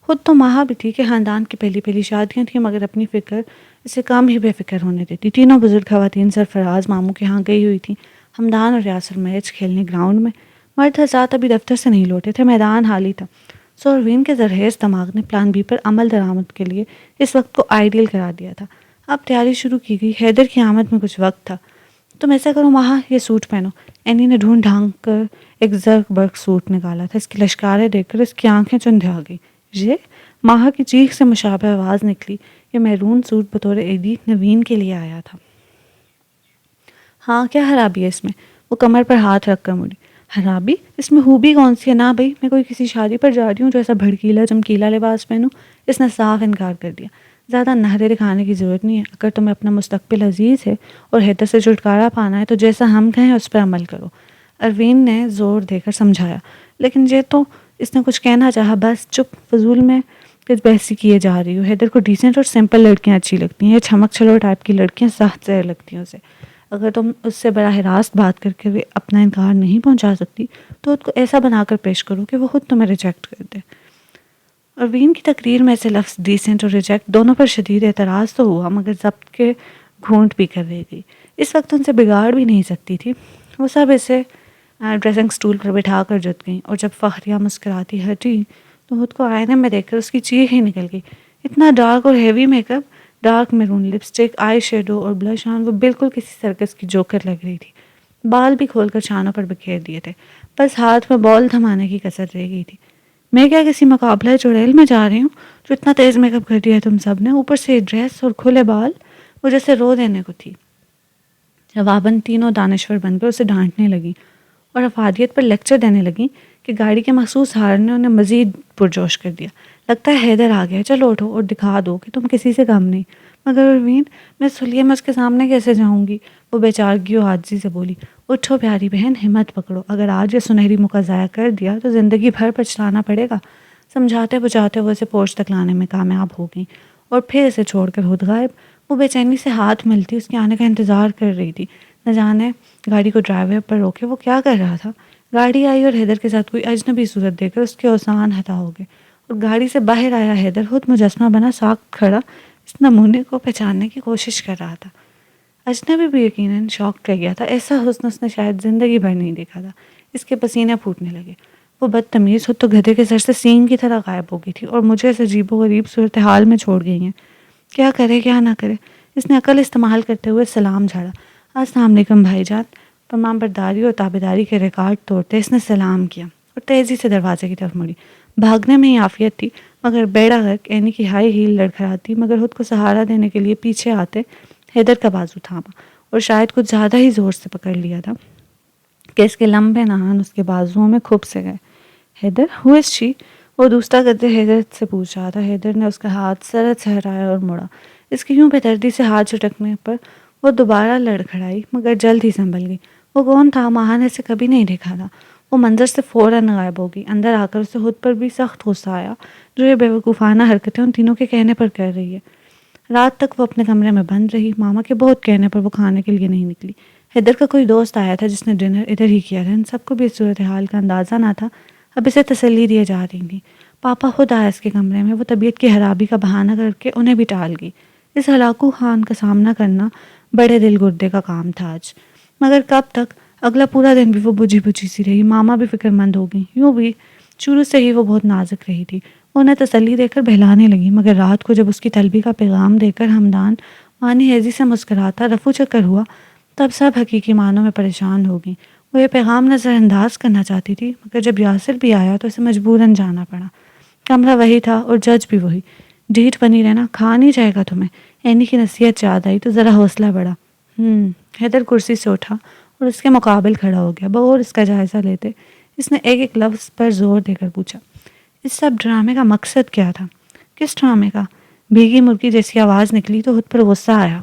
خود تو ماہا بھی تھی کہ خاندان کی پہلی پہلی شادیاں تھیں، مگر اپنی فکر اسے کم ہی بے فکر ہونے دیتی۔ تینوں بزرگ خواتین سرفراز ماموں کے ہاں گئی ہوئی تھیں۔ حمدان اور یاسر میچ کھیلنے گراؤنڈ میں، مرد حضرات ابھی دفتر سے نہیں لوٹے تھے، میدان خالی تھا۔ سوروین کے زرخیز دماغ نے پلان بی پر عمل درآمد کے لیے اس وقت کو آئیڈیل قرار دیا تھا۔ اب تیاری شروع کی گئی۔ حیدر کی آمد میں کچھ وقت تھا۔ تم ایسا کرو ماہا، یہ سوٹ پہنو۔ اینی نے ڈھونڈ ڈھانگ کر ایک زرق برق سوٹ نکالا تھا۔ اس کی لشکاریں دیکھ کر اس کی آنکھیں چندھا گئی۔ یہ ماہا کی چیخ سے مشابہ آواز نکلی۔ یہ میرون سوٹ بطور عیدی نوین کے لیے آیا تھا۔ ہاں کیا خرابی ہے اس میں؟ وہ کمر پر ہاتھ رکھ کر مڑی۔ حرابی؟ اس میں خوبی کون سی ہے؟ نہ بھائی، میں کوئی کسی شادی پر جا رہی ہوں جو ایسا بھڑکیلا چمکیلا لباس پہنوں۔ اس نے صاف انکار کر دیا۔ زیادہ نہرے دکھانے کی ضرورت نہیں ہے، اگر تمہیں اپنا مستقبل عزیز ہے اور حیدر سے چھٹکارا پانا ہے تو جیسا ہم کہیں اس پر عمل کرو۔ اروین نے زور دے کر سمجھایا، لیکن یہ تو اس نے کچھ کہنا چاہا، بس چپ، فضول میں کچھ بحثی کیے جا رہی ہو۔ حیدر کو ڈیسنٹ اور سمپل لڑکیاں اچھی لگتی ہیں، یہ چھمک چھلو ٹائپ کی لڑکیاں سخت زہر لگتی ہیں اسے۔ اگر تم اس سے براہ راست بات کر کے اپنا انکار نہیں پہنچا سکتی تو اس کو ایسا بنا کر پیش کرو کہ وہ خود تمہیں ریجیکٹ کر دے۔ اروین کی تقریر میں سے لفظ ڈیسنٹ اور ریجیکٹ دونوں پر شدید اعتراض تو ہوا، مگر ضبط کے گھونٹ بھی کر رہی تھی۔ اس وقت ان سے بگاڑ بھی نہیں سکتی تھی۔ وہ سب اسے ڈریسنگ سٹول پر بٹھا کر جت گئیں، اور جب فخریہ مسکراتی ہٹی تو خود کو آئینے میں دیکھ کر اس کی چیخ ہی نکل گئی۔ اتنا ڈارک اور heavy make up, dark maroon lipstick, eye shadow اور بلش آن، وہ بالکل کسی سرکس کی جوکر لگ رہی تھی۔ بال بھی کھول کر شانوں پر بکھیر دیے تھے، بس ہاتھ میں بال تھمانے کی کسر رہ گئی تھی۔ میں کیا کسی مقابلہ چڑیل میں جا رہی ہوں جو اتنا تیز میک اپ کر دیا ہے تم سب نے، اوپر سے ڈریس اور کھلے بال؟ وہ جیسے رو دینے کو تھی۔ جواباً تینوں دانشور بن کر اسے ڈانٹنے لگی اور افادیت پر لیکچر دینے لگی کہ گاڑی کے مخصوص ہارن نے انہیں مزید پرجوش کر دیا۔ لگتا ہے حیدر آ گیا، چلو اٹھو اور دکھا دو کہ تم کسی سے کم نہیں۔ مگر اروین، میں سلیے میں اس کے سامنے کیسے جاؤں گی؟ وہ بیچارگی و عاجزی سے بولی۔ اٹھو پیاری بہن، ہمت پکڑو، اگر آج یہ سنہری موقع ضائع کر دیا تو زندگی بھر پچھتانا پڑے گا۔ سمجھاتے بجھاتے وہ اسے پورچ تک لانے میں کامیاب ہو گئی اور پھر اسے چھوڑ کر خود غائب۔ وہ بے چینی سے ہاتھ ملتی اس کے آنے کا انتظار کر رہی تھی، نہ جانے گاڑی کو ڈرائیو وے پر روکے وہ کیا کر رہا تھا۔ گاڑی آئی اور حیدر کے ساتھ کوئی اجنبی صورت دیکھ کر اس کے اوسان ہتا ہو گئے، اور گاڑی سے باہر آیا حیدر خود مجسمہ بنا ساکت کھڑا اس نمونے کو پہچاننے کی کوشش کر رہا تھا۔ اجنبی بھی یقیناً شاک رہ گیا تھا، ایسا حسن اس نے شاید زندگی بھر نہیں دیکھا تھا۔ اس کے پسینے پھوٹنے لگے۔ وہ بدتمیز خود تو گدھے کے سر سے سینگ کی طرح غائب ہو گئی تھی اور مجھے اس عجیب و غریب صورتحال میں چھوڑ گئی ہیں۔ کیا کرے کیا نہ کرے؟ اس نے عقل استعمال کرتے ہوئے سلام جھاڑا۔ السلام علیکم بھائی جان۔ تمام برداری اور تابعداری کے ریکارڈ توڑتے اس نے سلام کیا اور تیزی سے دروازے کی طرف مڑی۔ بھاگنے میں ہی عافیت تھی، مگر بیڑا غرق اینی کی ہائی ہیل لڑکھڑاتی مگر خود کو سہارا دینے کے لیے پیچھے آتے حیدر کا بازو تھاما اور شاید کچھ زیادہ ہی زور سے پکڑ لیا تھا کہ اس کے لمبے ناخن اس کے بازوؤں میں کھپ سے گئے۔ حیدر، ہو از شی؟ وہ دوسرا گدھے حیدر سے پوچھ رہا تھا۔ حیدر نے اس کا ہاتھ سرد سے ہٹایا اور مڑا۔ اس کے یوں بے دردی سے ہاتھ چٹکنے پر وہ دوبارہ لڑکھڑائی، مگر جلد ہی سنبھل گئی۔ وہ کون تھا؟ ماہا نے اسے کبھی نہیں دیکھا تھا۔ وہ منظر سے فوراً غائب ہو گئی۔ اندر آ کر اسے خود پر بھی سخت غصہ آیا جو یہ بیوقوفانہ حرکتیں ان تینوں کے کہنے پر کر رہی ہے۔ رات تک وہ اپنے کمرے میں بند رہی۔ ماما کے بہت کہنے پر وہ کھانے کے لیے نہیں نکلی۔ حیدر کا کوئی دوست آیا تھا جس نے ڈنر ادھر ہی کیا تھا۔ ان سب کو بھی اس صورتحال کا اندازہ نہ تھا۔ اب اسے تسلی دیے جا رہی تھی۔ پاپا خود آیا اس کے کمرے میں۔ وہ طبیعت کی خرابی کا بہانہ کر کے انہیں بھی ٹال گئی۔ اس ہلاکو خان کا سامنا کرنا بڑے دل گردے کا کام تھا آج۔ مگر کب تک؟ اگلا پورا دن بھی وہ بجھی بجھی سی رہی۔ ماما بھی فکر مند ہو گئی۔ یوں بھی شروع سے ہی وہ بہت نازک رہی تھی۔ وہ انہیں تسلی دے کر بہلانے لگی، مگر رات کو جب اس کی طلبی کا پیغام دے کر ہمدان مانی ہیزی سے مسکراتا رفو چکر ہوا تب سب حقیقی معنوں میں پریشان ہو گئیں۔ وہ یہ پیغام نظر انداز کرنا چاہتی تھی، مگر جب یاسر بھی آیا تو اسے مجبوراً جانا پڑا۔ کمرہ وہی تھا اور جج بھی وہی۔ ڈھیٹ بنی رہنا، کھا نہیں جائے گا تمہیں۔ اینی کی نصیحت یاد آئی تو ذرا حوصلہ بڑھا۔ حیدر کرسی سے اٹھا اور اس کے مقابل کھڑا ہو گیا۔ بغور اس کا جائزہ لیتے اس نے ایک ایک لفظ پر زور دے کر پوچھا، اس سب ڈرامے کا مقصد کیا تھا؟ کس ڈرامے کا؟ بھیگی مرغی جیسی آواز نکلی تو خود پر غصہ آیا۔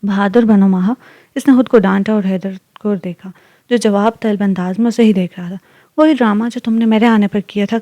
بہادر بنو ماہا، اس نے خود کو ڈانٹا اور حیدر کو دیکھا جو جواب طلب انداز میں اسے ہی دیکھ رہا تھا۔ وہی ڈرامہ جو تم نے میرے آنے پر کیا تھا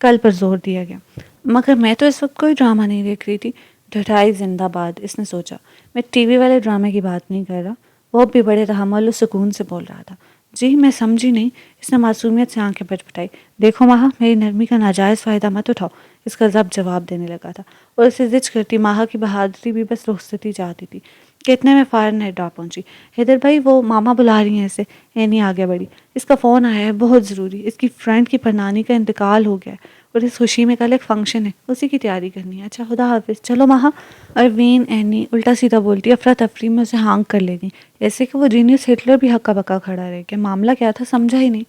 کل پر زور دیا گیا۔ مگر میں تو اس وقت کوئی ڈرامہ نہیں دیکھ رہی تھی۔ ڈھٹائی زندہ باد، اس نے سوچا۔ میں ٹی وی والے ڈرامے کی بات نہیں کر رہا۔ وہ بھی بڑے تحمل و سکون سے بول رہا تھا۔ جی میں سمجھی نہیں، اس نے معصومیت سے آنکھیں پٹپٹائی۔ دیکھو ماہا، میری نرمی کا ناجائز فائدہ مت اٹھاؤ، اس کا ضبط جواب دینے لگا تھا اور اسے زج کرتی ماہا کی بہادری بھی بس رخصتی چاہتی تھی کہ اتنے میں فارن ہیڈ پہنچی۔ حیدر بھائی، وہ ماما بلا رہی ہیں اسے۔ اینی آگے بڑھی۔ اس کا فون آیا ہے، بہت ضروری۔ اس کی فرینڈ کی پرنانی کا انتقال ہو گیا ہے اور اس خوشی میں کل ایک فنکشن ہے، اسی کی تیاری کرنی ہے۔ اچھا خدا حافظ، چلو ماہا۔ اروین اینی الٹا سیدھا بولتی افراتفری میں اسے ہانک کر لے گئی، ایسے کہ وہ جینیس ہٹلر بھی ہکا بکا کھڑا رہ گیا۔ معاملہ کیا تھا سمجھا ہی نہیں۔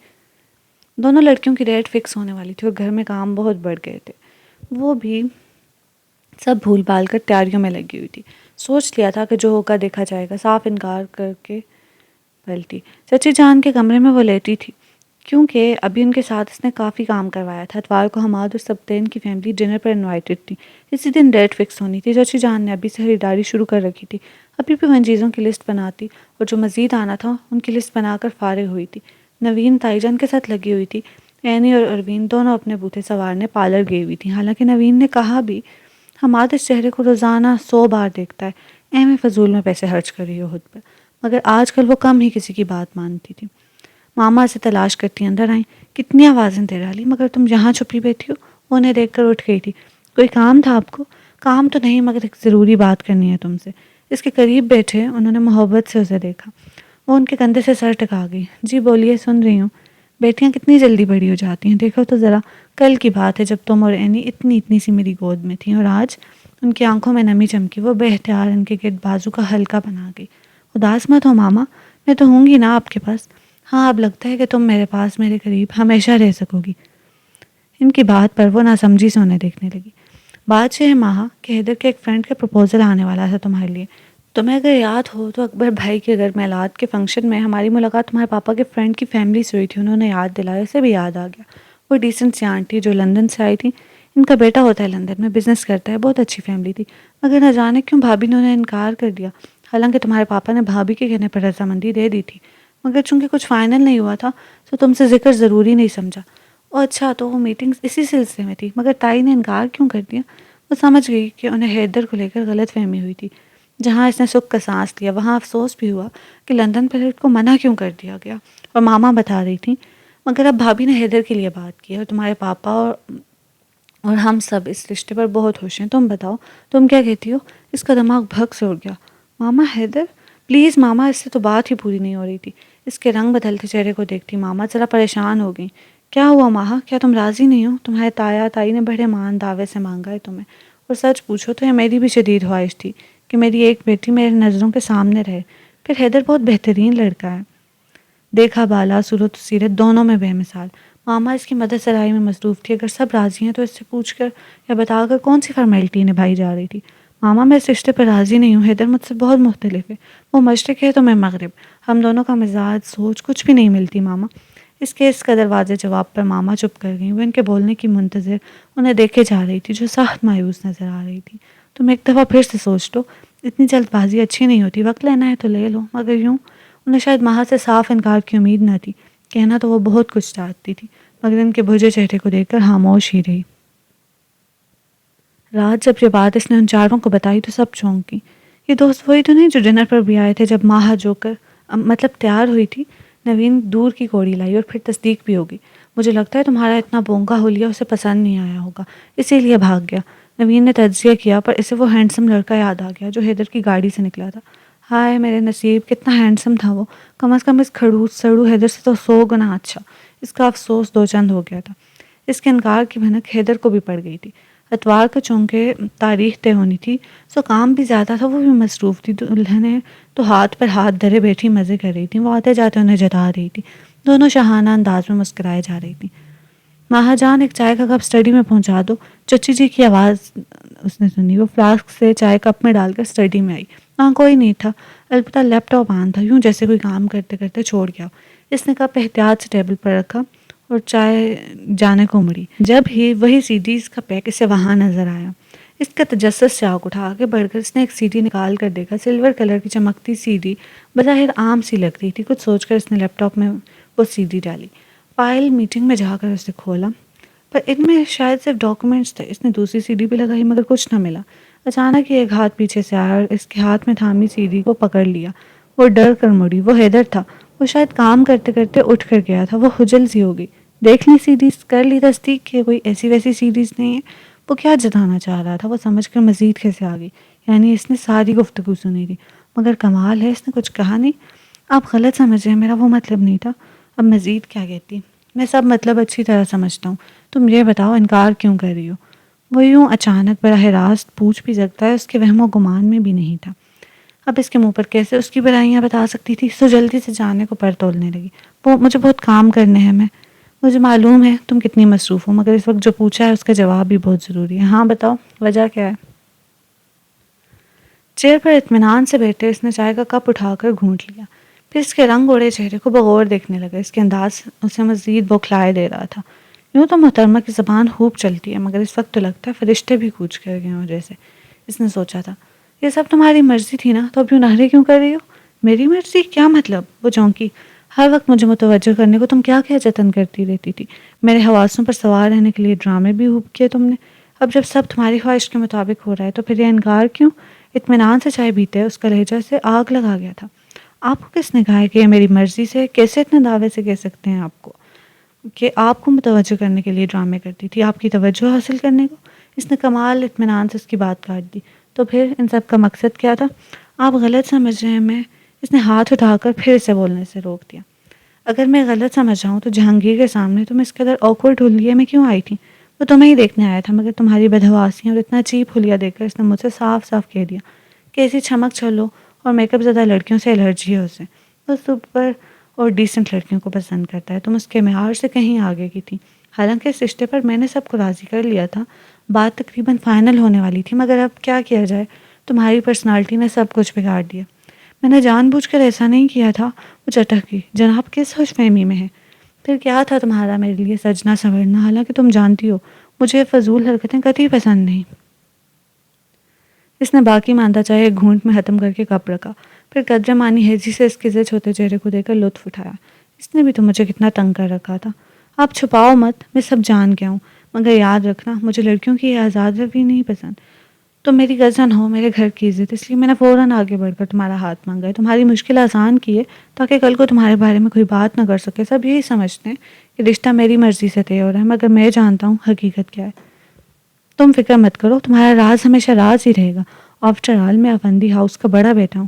دونوں لڑکیوں کی ڈیٹ فکس ہونے والی تھی اور گھر میں کام بہت بڑھ گئے تھے۔ وہ بھی سب بھول بھال کر تیاریوں میں لگی ہوئی تھی۔ سوچ لیا تھا کہ جو ہوگا دیکھا جائے گا، صاف انکار کر کے پلٹی۔ چچی جان کے کمرے میں وہ لیٹی تھی کیونکہ ابھی ان کے ساتھ اس نے کافی کام کروایا تھا۔ اتوار کو حماد اور سبطین کی فیملی ڈنر پر انوائٹڈ تھی۔ اسی دن ڈیٹ فکس ہونی تھی۔ چچی جان نے ابھی سے خریداری شروع کر رکھی تھی۔ ابھی بھی وہ ان چیزوں کی لسٹ بناتی اور جو مزید آنا تھا ان کی لسٹ بنا کر فارغ ہوئی تھی۔ نوین تائی جان کے ساتھ لگی ہوئی تھی۔ اینی اور اروین دونوں اپنے بوتھے سنوارنے پارلر گئی ہوئی تھی۔ حالانکہ نوین نے کہا بھی حماد اس چہرے کو روزانہ 100 بار دیکھتا ہے، ایویں فضول میں پیسے خرچ کر رہی ہو خود پر، مگر آج کل وہ کم ہی کسی کی بات مانتی تھی۔ ماما اسے تلاش کرتی اندر آئیں۔ کتنی آوازیں دے ڈالی، مگر تم جہاں چھپی بیٹھی ہو؟ وہ انہیں دیکھ کر اٹھ گئی تھی۔ کوئی کام تھا آپ کو؟ کام تو نہیں، مگر ایک ضروری بات کرنی ہے تم سے۔ اس کے قریب بیٹھے انہوں نے محبت سے اسے دیکھا۔ وہ ان کے کندھے سے سر ٹکا گئی۔ جی بولیے، سن رہی ہوں۔ بیٹیاں کتنی جلدی بڑی ہو جاتی ہیں، دیکھو تو ذرا، کل کی بات ہے جب تم اور اینی اتنی سی میری گود میں تھیں، اور آج؟ ان کی آنکھوں میں نمی چمکی۔ وہ بے اختیار ان کے گرد بازو کا حلقہ بنا گئی۔ اداس مت ہو ماما، میں تو ہوں گی نا آپ کے پاس۔ ہاں، اب لگتا ہے کہ تم میرے پاس، میرے قریب ہمیشہ رہ سکو گی۔ ان کی بات پر وہ ناسمجھی سے انہیں دیکھنے لگی۔ بات یہ ہے ماہا کہ حیدر کے ایک فرینڈ کا پروپوزل آنے والا تھا تمہارے لیے۔ تمہیں اگر یاد ہو تو اکبر بھائی کے گھر میلاد کے فنکشن میں ہماری ملاقات تمہارے پاپا کے فرینڈ کی فیملی سے ہوئی تھی۔ انہوں نے یاد دلایا، اسے بھی یاد آ گیا۔ وہ ڈیسنٹ سی آنٹی جو لندن سے آئی تھی، ان کا بیٹا ہوتا ہے لندن میں، بزنس کرتا ہے، بہت اچھی فیملی تھی، مگر نہ جانے کیوں بھابھی نے انہیں انکار کر دیا۔ حالانکہ تمہارے پاپا نے بھابھی کے کہنے پر رضامندی دے دی تھی، مگر چونکہ کچھ فائنل نہیں ہوا تھا تو تم سے ذکر ضروری نہیں سمجھا۔ او اچھا، تو وہ میٹنگ اسی سلسلے میں تھی، مگر تائی نے انکار کیوں کر دیا؟ وہ سمجھ گئی کہ انہیں حیدر کو لے کر غلط فہمی ہوئی تھی۔ جہاں اس نے سکھ کا سانس لیا وہاں افسوس بھی ہوا کہ لندن پلیٹ کو منع کیوں کر دیا گیا۔ اور ماما بتا رہی تھی، مگر اب بھابھی نے حیدر کے لیے بات کی ہے اور تمہارے پاپا اور ہم سب اس رشتے پر بہت خوش ہیں۔ تم بتاؤ، تم کیا کہتی ہو؟ اس کا دماغ بھگ سے اڑ گیا۔ ماما، حیدر؟ پلیز ماما، اس سے تو بات ہی پوری نہیں ہو رہی تھی۔ اس کے رنگ بدلتے چہرے کو دیکھتی ماما ذرا پریشان ہو گئیں۔ کیا ہوا ماہا؟ کیا تم راضی نہیں ہو؟ تمہارے تایا تائی نے بڑے مان دعوے سے مانگا ہے تمہیں، اور سچ پوچھو تو یہ میری بھی شدید خواہش تھی کہ میری ایک بیٹی میرے نظروں کے سامنے رہے۔ پھر حیدر بہت بہترین لڑکا ہے، دیکھا بالا، صورت و سیرت دونوں میں بے مثال۔ ماما اس کی مدد سرائی میں مصروف تھی۔ اگر سب راضی ہیں تو اس سے پوچھ کر یا بتا کر کون سی فارمیلٹی نبھائی جا رہی تھی؟ ماما، میں اس رشتے پر راضی نہیں ہوں۔ حیدر مجھ سے بہت مختلف ہے، وہ مشرق ہے تو میں مغرب، ہم دونوں کا مزاج، سوچ کچھ بھی نہیں ملتی ماما۔ اس کے اس قدر واضح جواب پر ماما چپ کر گئیں۔ وہ ان کے بولنے کی منتظر انہیں دیکھے جا رہی تھی جو سخت مایوس نظر آ رہی تھی۔ تم ایک دفعہ پھر سے سوچ لو، اتنی جلد بازی اچھی نہیں ہوتی، وقت لینا ہے تو لے لو، مگر یوں؟ انہیں شاید ماہا سے صاف انکار کی امید نہ تھی، کہنا تو وہ بہت کچھ چاہتی تھی، مگر ان کے بھجے چہرے کو دیکھ کر خاموش ہی رہی۔ رات جب یہ بات اس نے ان چاروں کو بتائی تو سب چونک گئی۔ یہ دوست وہی تو نہیں جو ڈنر پر بھی آئے تھے جب ماہا جو کر مطلب تیار ہوئی تھی؟ نوین دور کی کوڑی لائی اور پھر تصدیق بھی ہوگی۔ مجھے لگتا ہے تمہارا اتنا بونگا ہولیا اسے پسند نہیں آیا ہوگا، اسی لیے بھاگ گیا۔ نوین نے تجزیہ کیا، پر اسے وہ ہینڈسم لڑکا یاد آ گیا جو حیدر کی گاڑی سے نکلا تھا۔ ہائے میرے نصیب، کتنا ہینڈسم تھا وہ، کم از کم اس کھڑوس سڑو حیدر سے تو 100 گنا اچھا۔ اس کا افسوس دو چند ہو گیا تھا۔ اس کے انکار کی بھنک حیدر کو بھی پڑ گئی تھی۔ اتوار کو چونکہ تاریخ طے ہونی تھی سو کام بھی زیادہ تھا، وہ بھی مصروف تھی۔ دلہنیں تو ہاتھ پر ہاتھ دھرے بیٹھی مزے کر رہی تھیں، وہ آتے جاتے انہیں جتا رہی تھی، دونوں شاہانہ انداز میں مسکرائے جا رہی تھیں۔ ماہا جان، ایک چائے کا کپ اسٹڈی میں پہنچا دو۔ چچی جی کی آواز اس نے سنی۔ وہ فلاسک سے چائے کپ میں ڈال کر اسٹڈی میں آئی۔ وہاں کوئی نہیں تھا، البتہ لیپ ٹاپ آن تھا، یوں جیسے کوئی کام کرتے کرتے چھوڑ گیا۔ اس نے کپ احتیاط سے ٹیبل پر رکھا اور چائے جانے کو مڑی، جب ہی وہی سی ڈیز کا پیک اسے وہاں نظر آیا۔ اس کا تجسس سے آنکھ اٹھا، آگے بڑھ کر اس نے ایک سی ڈی نکال کر دیکھا۔ سلور کلر کی چمکتی سی ڈی بظاہر عام سی لگ رہی تھی۔ کچھ سوچ کر اس نے لیپ ٹاپ میں وہ سی ڈی ڈالی، فائل میٹنگ میں جا کر اسے کھولا، پر ان میں شاید صرف ڈاکومنٹس تھے۔ اس نے دوسری سی ڈی بھی لگائی مگر کچھ نہ ملا۔ اچانک ایک ہاتھ پیچھے سے آیا اور اس کے ہاتھ میں تھامی سی ڈی کو پکڑ لیا۔ وہ ڈر کر مڑی، وہ حیدر تھا۔ وہ شاید کام کرتے کرتے اٹھ کر گیا تھا۔ وہ خجل سی ہو گئی۔ دیکھ لی سی ڈیز، کر لی تصدیق کہ کوئی ایسی ویسی سی ڈیز نہیں ہے؟ وہ کیا جتانا چاہ رہا تھا؟ وہ سمجھ کر مزید کیسے آ گئی، یعنی اس نے ساری گفتگو سنی تھی، مگر کمال ہے اس نے کچھ کہا نہیں۔ آپ غلط سمجھ رہے ہیں، میرا وہ مطلب نہیں تھا۔ اب مزید کیا کہتی؟ میں سب مطلب اچھی طرح سمجھتا ہوں، تم یہ بتاؤ انکار کیوں کر رہی ہو؟ وہ یوں اچانک براہ راست پوچھ بھی سکتا ہے، اس کے وہم و گمان میں بھی نہیں تھا۔ اب اس کے منہ پر کیسے اس کی برائیاں بتا سکتی تھی؟ سو جلدی سے جانے کو پر تولنے لگی۔ وہ مجھے بہت کام کرنے ہیں، مجھے معلوم ہے تم کتنی مصروف ہو، مگر اس وقت جو پوچھا ہے اس کا جواب بھی بہت ضروری ہے۔ ہاں بتاؤ، وجہ کیا ہے؟ چیئر پر اطمینان سے بیٹھے اس نے چائے کا کپ اٹھا کر گھونٹ لیا۔ پھر اس کے رنگ اڑے چہرے کو بغور دیکھنے لگا، اس کے انداز اسے مزید بوکھلائے دے رہا تھا۔ یوں تو محترمہ کی زبان خوب چلتی ہے، مگر اس وقت تو لگتا ہے فرشتے بھی کوچ کر گئے ہوں جیسے۔ اس نے سوچا تھا، یہ سب تمہاری مرضی تھی نا، تو اب یوں نخرے کیوں کر رہی ہو؟ میری مرضی کیا مطلب؟ وہ چونکی۔ ہر وقت مجھے متوجہ کرنے کو تم کیا جتن کرتی رہتی تھی؟ میرے حواسوں پر سوار رہنے کے لیے ڈرامے بھی خوب کیے تم نے۔ اب جب سب تمہاری خواہش کے مطابق ہو رہا ہے تو پھر یہ انکار کیوں؟ اطمینان سے چائے پیتے اس کا لہجہ سے آگ لگا گیا تھا۔ آپ کو کس نے کہا ہے کہ یہ میری مرضی سے؟ کیسے اتنے دعوے سے کہہ سکتے ہیں آپ کو کہ آپ کو متوجہ کرنے کے لیے ڈرامے کرتی تھی، آپ کی توجہ حاصل کرنے کو؟ اس نے کمال اطمینان سے اس کی بات کاٹ دی۔ تو پھر ان سب کا مقصد کیا تھا؟ آپ غلط سمجھ رہے ہیں میں۔ اس نے ہاتھ اٹھا کر پھر اسے بولنے سے روک دیا۔ اگر میں غلط سمجھ رہا ہوں تو جہانگیر کے سامنے تم اس قدر آکورڈ حلیے میں کیوں آئی تھی؟ وہ تمہیں ہی دیکھنے آیا تھا، مگر تمہاری بدحواسیاں اور اتنا چیپ حلیہ دیکھ کر اس نے مجھ سے صاف صاف کہہ دیا کہ ایسی چمک چھلو اور میک اپ زدہ لڑکیوں سے الرجی ہے اسے۔ وہ سپر اور ڈیسنٹ لڑکیوں کو پسند کرتا ہے۔ تم اس کے معیار سے کہیں آگے کی تھی۔ حالانکہ اس رشتے پر میں نے سب کو راضی کر لیا تھا، بات تقریباً فائنل ہونے والی تھی، مگر اب کیا کیا جائے، تمہاری پرسنالٹی نے سب کچھ بگاڑ دیا۔ میں نے جان بوجھ کر ایسا نہیں کیا تھا۔ وہ چٹک گئی۔ جناب کس خوش فہمی میں ہے؟ پھر کیا تھا تمہارا میرے لیے سجنا سنورنا؟ حالانکہ تم جانتی ہو مجھے فضول حرکتیں کتئی پسند نہیں۔ اس نے باقی ماندہ چاہے ایک گھونٹ میں ختم کر کے کپ رکھا، پھر قدرے مانی ہیجی سے اس کے چھوٹے چہرے کو دیکھ کر لطف اٹھایا۔ اس نے بھی تو مجھے کتنا تنگ کر رکھا تھا۔ آپ چھپاؤ مت، میں سب جان گیا ہوں، مگر یاد رکھنا مجھے لڑکیوں کی یہ آزاد روی نہیں پسند۔ تم میری کزن ہو، میرے گھر کی عزت، اس لیے میں نے فوراً آگے بڑھ کر تمہارا ہاتھ مانگا ہے، تمہاری مشکل آسان کی ہے تاکہ کل کو تمہارے بارے میں کوئی بات نہ کر سکے۔ سب یہی سمجھتے ہیں کہ رشتہ میری مرضی سے طے ہو رہا ہے، مگر میں جانتا ہوں حقیقت کیا ہے۔ تم فکر مت کرو، تمہارا راز ہمیشہ راز ہی رہے گا۔ آفٹر آل میں افندی ہاؤس کا بڑا بیٹا ہوں،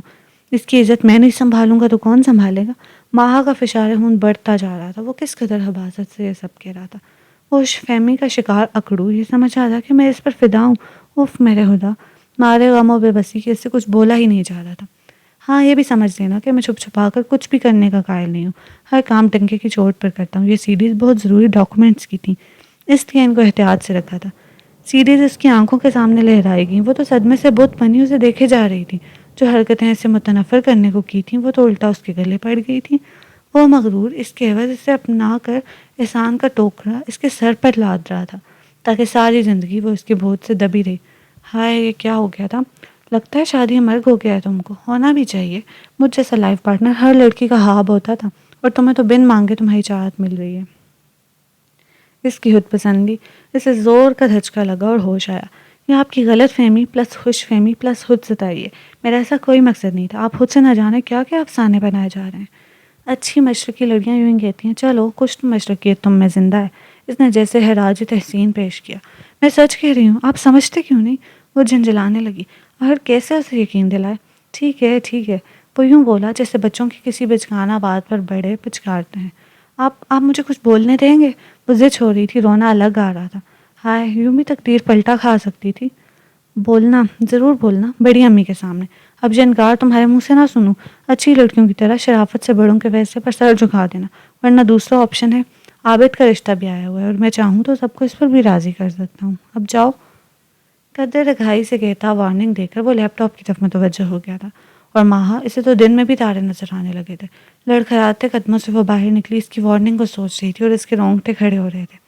اس کی عزت میں نہیں سنبھالوں گا تو کون سنبھالے گا؟ ماہا کا فشار خون بڑھتا جا رہا تھا۔ وہ کس قدر حباست سے یہ سب کہہ رہا تھا۔ خوش فہمی کا شکار اکڑو یہ سمجھ آ رہا کہ میں اس پر فدا ہوں۔ اف میرے خدا، مارے غم و بے بسی کے اس سے کچھ بولا ہی نہیں جا رہا تھا۔ ہاں یہ بھی سمجھ لینا کہ میں چھپ چھپا کر کچھ بھی کرنے کا قائل نہیں ہوں، ہر کام ٹنکے کی چوٹ پر کرتا ہوں۔ یہ سیڈیز بہت ضروری ڈاکومنٹس کی تھیں، اس لیے ان کو احتیاط سے رکھا تھا۔ سیڈیز اس کی آنکھوں کے سامنے لہرائے گئیں۔ وہ تو صدمے سے بت بنی اسے دیکھے جا رہی تھی۔ جو حرکتیں اسے متنفر کرنے کو کی تھیں وہ تو الٹا اس کے گلے پڑ گئی تھیں۔ وہ مغرور اس کے عوض اسے اپنا کر احسان کا ٹوکرا اس کے سر پر لاد رہا تھا تاکہ ساری زندگی وہ اس کے بوجھ سے دبی رہی۔ ہائے یہ کیا ہو گیا تھا؟ لگتا ہے شادی مرگ ہو گیا ہے تم کو۔ ہونا بھی چاہیے، مجھ جیسا لائف پارٹنر ہر لڑکی کا خواب ہوتا تھا، اور تمہیں تو بن مانگے تمہاری چاہت مل رہی ہے۔ اس کی خود پسندی اسے زور کا دھچکا لگا اور ہوش آیا۔ یہ آپ کی غلط فہمی پلس خوش فہمی پلس خود ستائی ہے۔ میرا ایسا کوئی مقصد نہیں تھا۔ آپ خود سے نہ جانے کیا کیا افسانے بنائے جا رہے ہیں۔ اچھی مشرقی لڑکیاں یوں ہی کہتی ہیں، چلو کچھ تو مشرقیت تم میں زندہ ہے۔ اس نے جیسے حراج تحسین پیش کیا۔ میں سچ کہہ رہی ہوں، آپ سمجھتے کیوں نہیں؟ وہ جھنجھلانے لگی۔ اور کیسے اسے یقین دلائے؟ ٹھیک ہے ٹھیک ہے، وہ یوں بولا جیسے بچوں کی کسی بچگانہ بات پر بڑے پچکارتے ہیں۔ آپ مجھے کچھ بولنے دیں گے؟ وہ ضد ہو رہی تھی، رونا الگ آ رہا تھا۔ ہائے یوں بھی تقدیر پلٹا کھا سکتی تھی۔ بولنا ضرور بولنا، بڑی امی کے سامنے۔ اب یہ انکار تمہارے منہ سے نہ سنوں۔ اچھی لڑکیوں کی طرح شرافت سے بڑوں کے فیصلے پر سر جھکا دینا، ورنہ دوسرا آپشن ہے عابد کا رشتہ بھی آیا ہوا ہے، اور میں چاہوں تو سب کو اس پر بھی راضی کر سکتا ہوں۔ اب جاؤ۔ قدر رکھائی سے کہتا وارننگ دے کر وہ لیپ ٹاپ کی طرف متوجہ ہو گیا تھا، اور ماہا اسے تو دن میں بھی تارے نظر آنے لگے تھے۔ لڑکھڑاتے قدموں سے وہ باہر نکلی، اس کی وارننگ کو سوچ رہی تھی، اور اس کے رونگٹے کھڑے ہو رہے تھے۔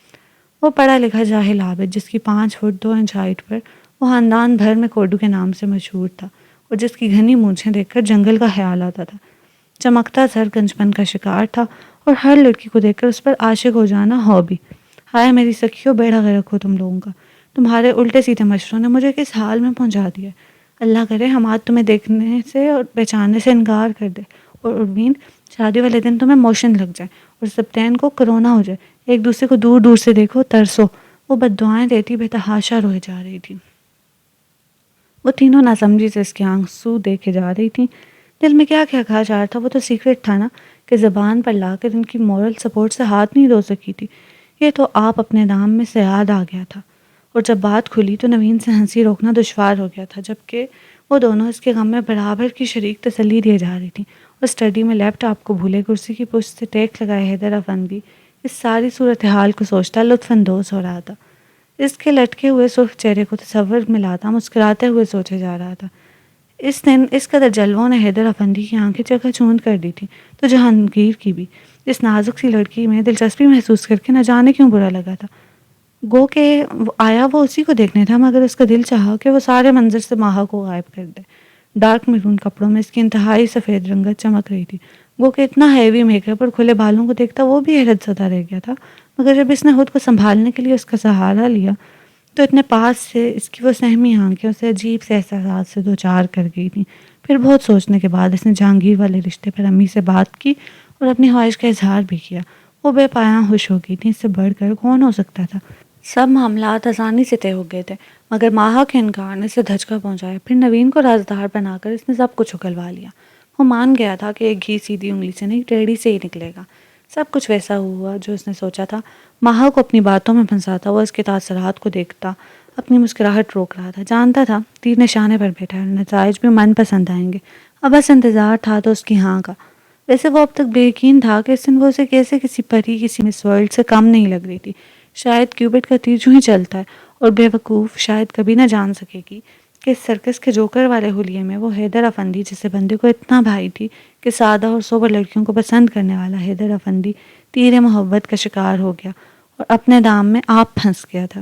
وہ پڑھا لکھا جاہل عابد، جس کی 5 فٹ 2 انچ ہائٹ پر وہ خاندان بھر میں کوڈو کے نام سے مشہور تھا، اور جس کی گھنی مونچھیں دیکھ کر جنگل کا خیال آتا تھا، چمکتا سر گنجپن کا شکار تھا، اور ہر لڑکی کو دیکھ کر اس پر عاشق ہو جانا ہابی۔ ہائے میری سکھیوں، بیڑا غرق ہو تم لوگوں کا۔ تمہارے الٹے سیدھے مشوروں نے مجھے کس حال میں پہنچا دیا۔ اللہ کرے ہم آج تمہیں دیکھنے سے اور پہچاننے سے انکار کر دے، اور اروین شادی والے دن تمہیں موشن لگ جائے، اور سبتین کو کرونا ہو جائے۔ ایک دوسرے کو دور دور سے دیکھو، ترسو۔ وہ بد دعائیں دیتی بے تحاشا روئے جا رہی تھی۔ وہ تینوں ناسمجھی سے اس کے آنسو دیکھے جا رہی تھیں۔ دل میں کیا کیا کہا جا رہا تھا وہ تو سیکرٹ تھا نا، کہ زبان پر لا کر ان کی مورل سپورٹ سے ہاتھ نہیں دھو سکی تھی۔ یہ تو آپ اپنے دام میں سے یاد آ گیا تھا، اور جب بات کھلی تو نوین سے ہنسی روکنا دشوار ہو گیا تھا، جبکہ وہ دونوں اس کے غم میں برابر کی شریک تسلی دیے جا رہی تھیں۔ اور اسٹڈی میں لیپ ٹاپ کو بھولے کرسی کی پشت سے ٹیک لگائے حیدر افندی اس ساری صورتحال کو سوچتا لطف اندوز ہو رہا تھا۔ اس کے لٹکے ہوئے سرخ چہرے کو تصور میں لاتا مسکراتے ہوئے سوچے جا رہا تھا، اس دن اس قدر جلووں نے حیدر افندی کی آنکھیں چکا چوند کر دی تھی، تو جہانگیر کی بھی اس نازک سی لڑکی میں دلچسپی محسوس کر کے نہ جانے کیوں برا لگا تھا۔ گو کہ آیا وہ اسی کو دیکھنے تھا، مگر اس کا دل چاہا کہ وہ سارے منظر سے ماہا کو غائب کر دے۔ ڈارک میرون کپڑوں میں اس کی انتہائی سفید رنگت چمک رہی تھی۔ گو کہ اتنا ہیوی میک اپ اور کھلے بالوں کو دیکھتا وہ بھی حیرت زدہ رہ گیا تھا، مگر جب اس نے خود کو سنبھالنے کے لیے اس کا سہارا لیا تو اتنے پاس سے اس کی وہ سہمی آنکھیں اسے عجیب سے احساسات سے دوچار کر گئی تھیں۔ پھر بہت سوچنے کے بعد اس نے جہانگیر والے رشتے پر امی سے بات کی اور اپنی خواہش کا اظہار بھی کیا۔ وہ بے پایاں خوش ہو گئی تھی، اس سے بڑھ کر کون ہو سکتا تھا۔ سب معاملات آسانی سے طے ہو گئے تھے، مگر ماہا کے انکار نے اسے دھچکا پہنچایا۔ پھر نوین کو رازدار بنا کر اس نے سب کچھ اگلوا لیا۔ وہ مان گیا تھا کہ ایک گھی سیدھی انگلی سے نہیں، ٹیڑھی سے ہی نکلے گا۔ سب کچھ ویسا ہوا جو اس نے سوچا تھا۔ ماہا کو اپنی باتوں میں پھنساتا، وہ اس کے تاثرات کو دیکھتا، اپنی مسکراہٹ روک رہا تھا۔ جانتا تھا تیر نشانے پر بیٹھا ہے اور نتائج بھی من پسند آئیں گے، اب بس انتظار تھا تو اس کی ہاں کا۔ ویسے وہ اب تک بے یقین تھا کہ اس دن وہ اسے کیسے کسی پری، کسی مس ورلڈ سے کم نہیں لگ رہی تھی۔ شاید کیوبٹ کا تیر جو ہی چلتا ہے، اور بے وقوف شاید کبھی نہ جان سکے گی کہ اس سرکس کے جوکر والے حلیے میں وہ حیدر افندی جسے بندے کو اتنا بھائی تھی کہ سادہ اور سوبر لڑکیوں کو پسند کرنے والا حیدر افندی تیر محبت کا شکار ہو گیا اور اپنے دام میں آپ پھنس گیا تھا۔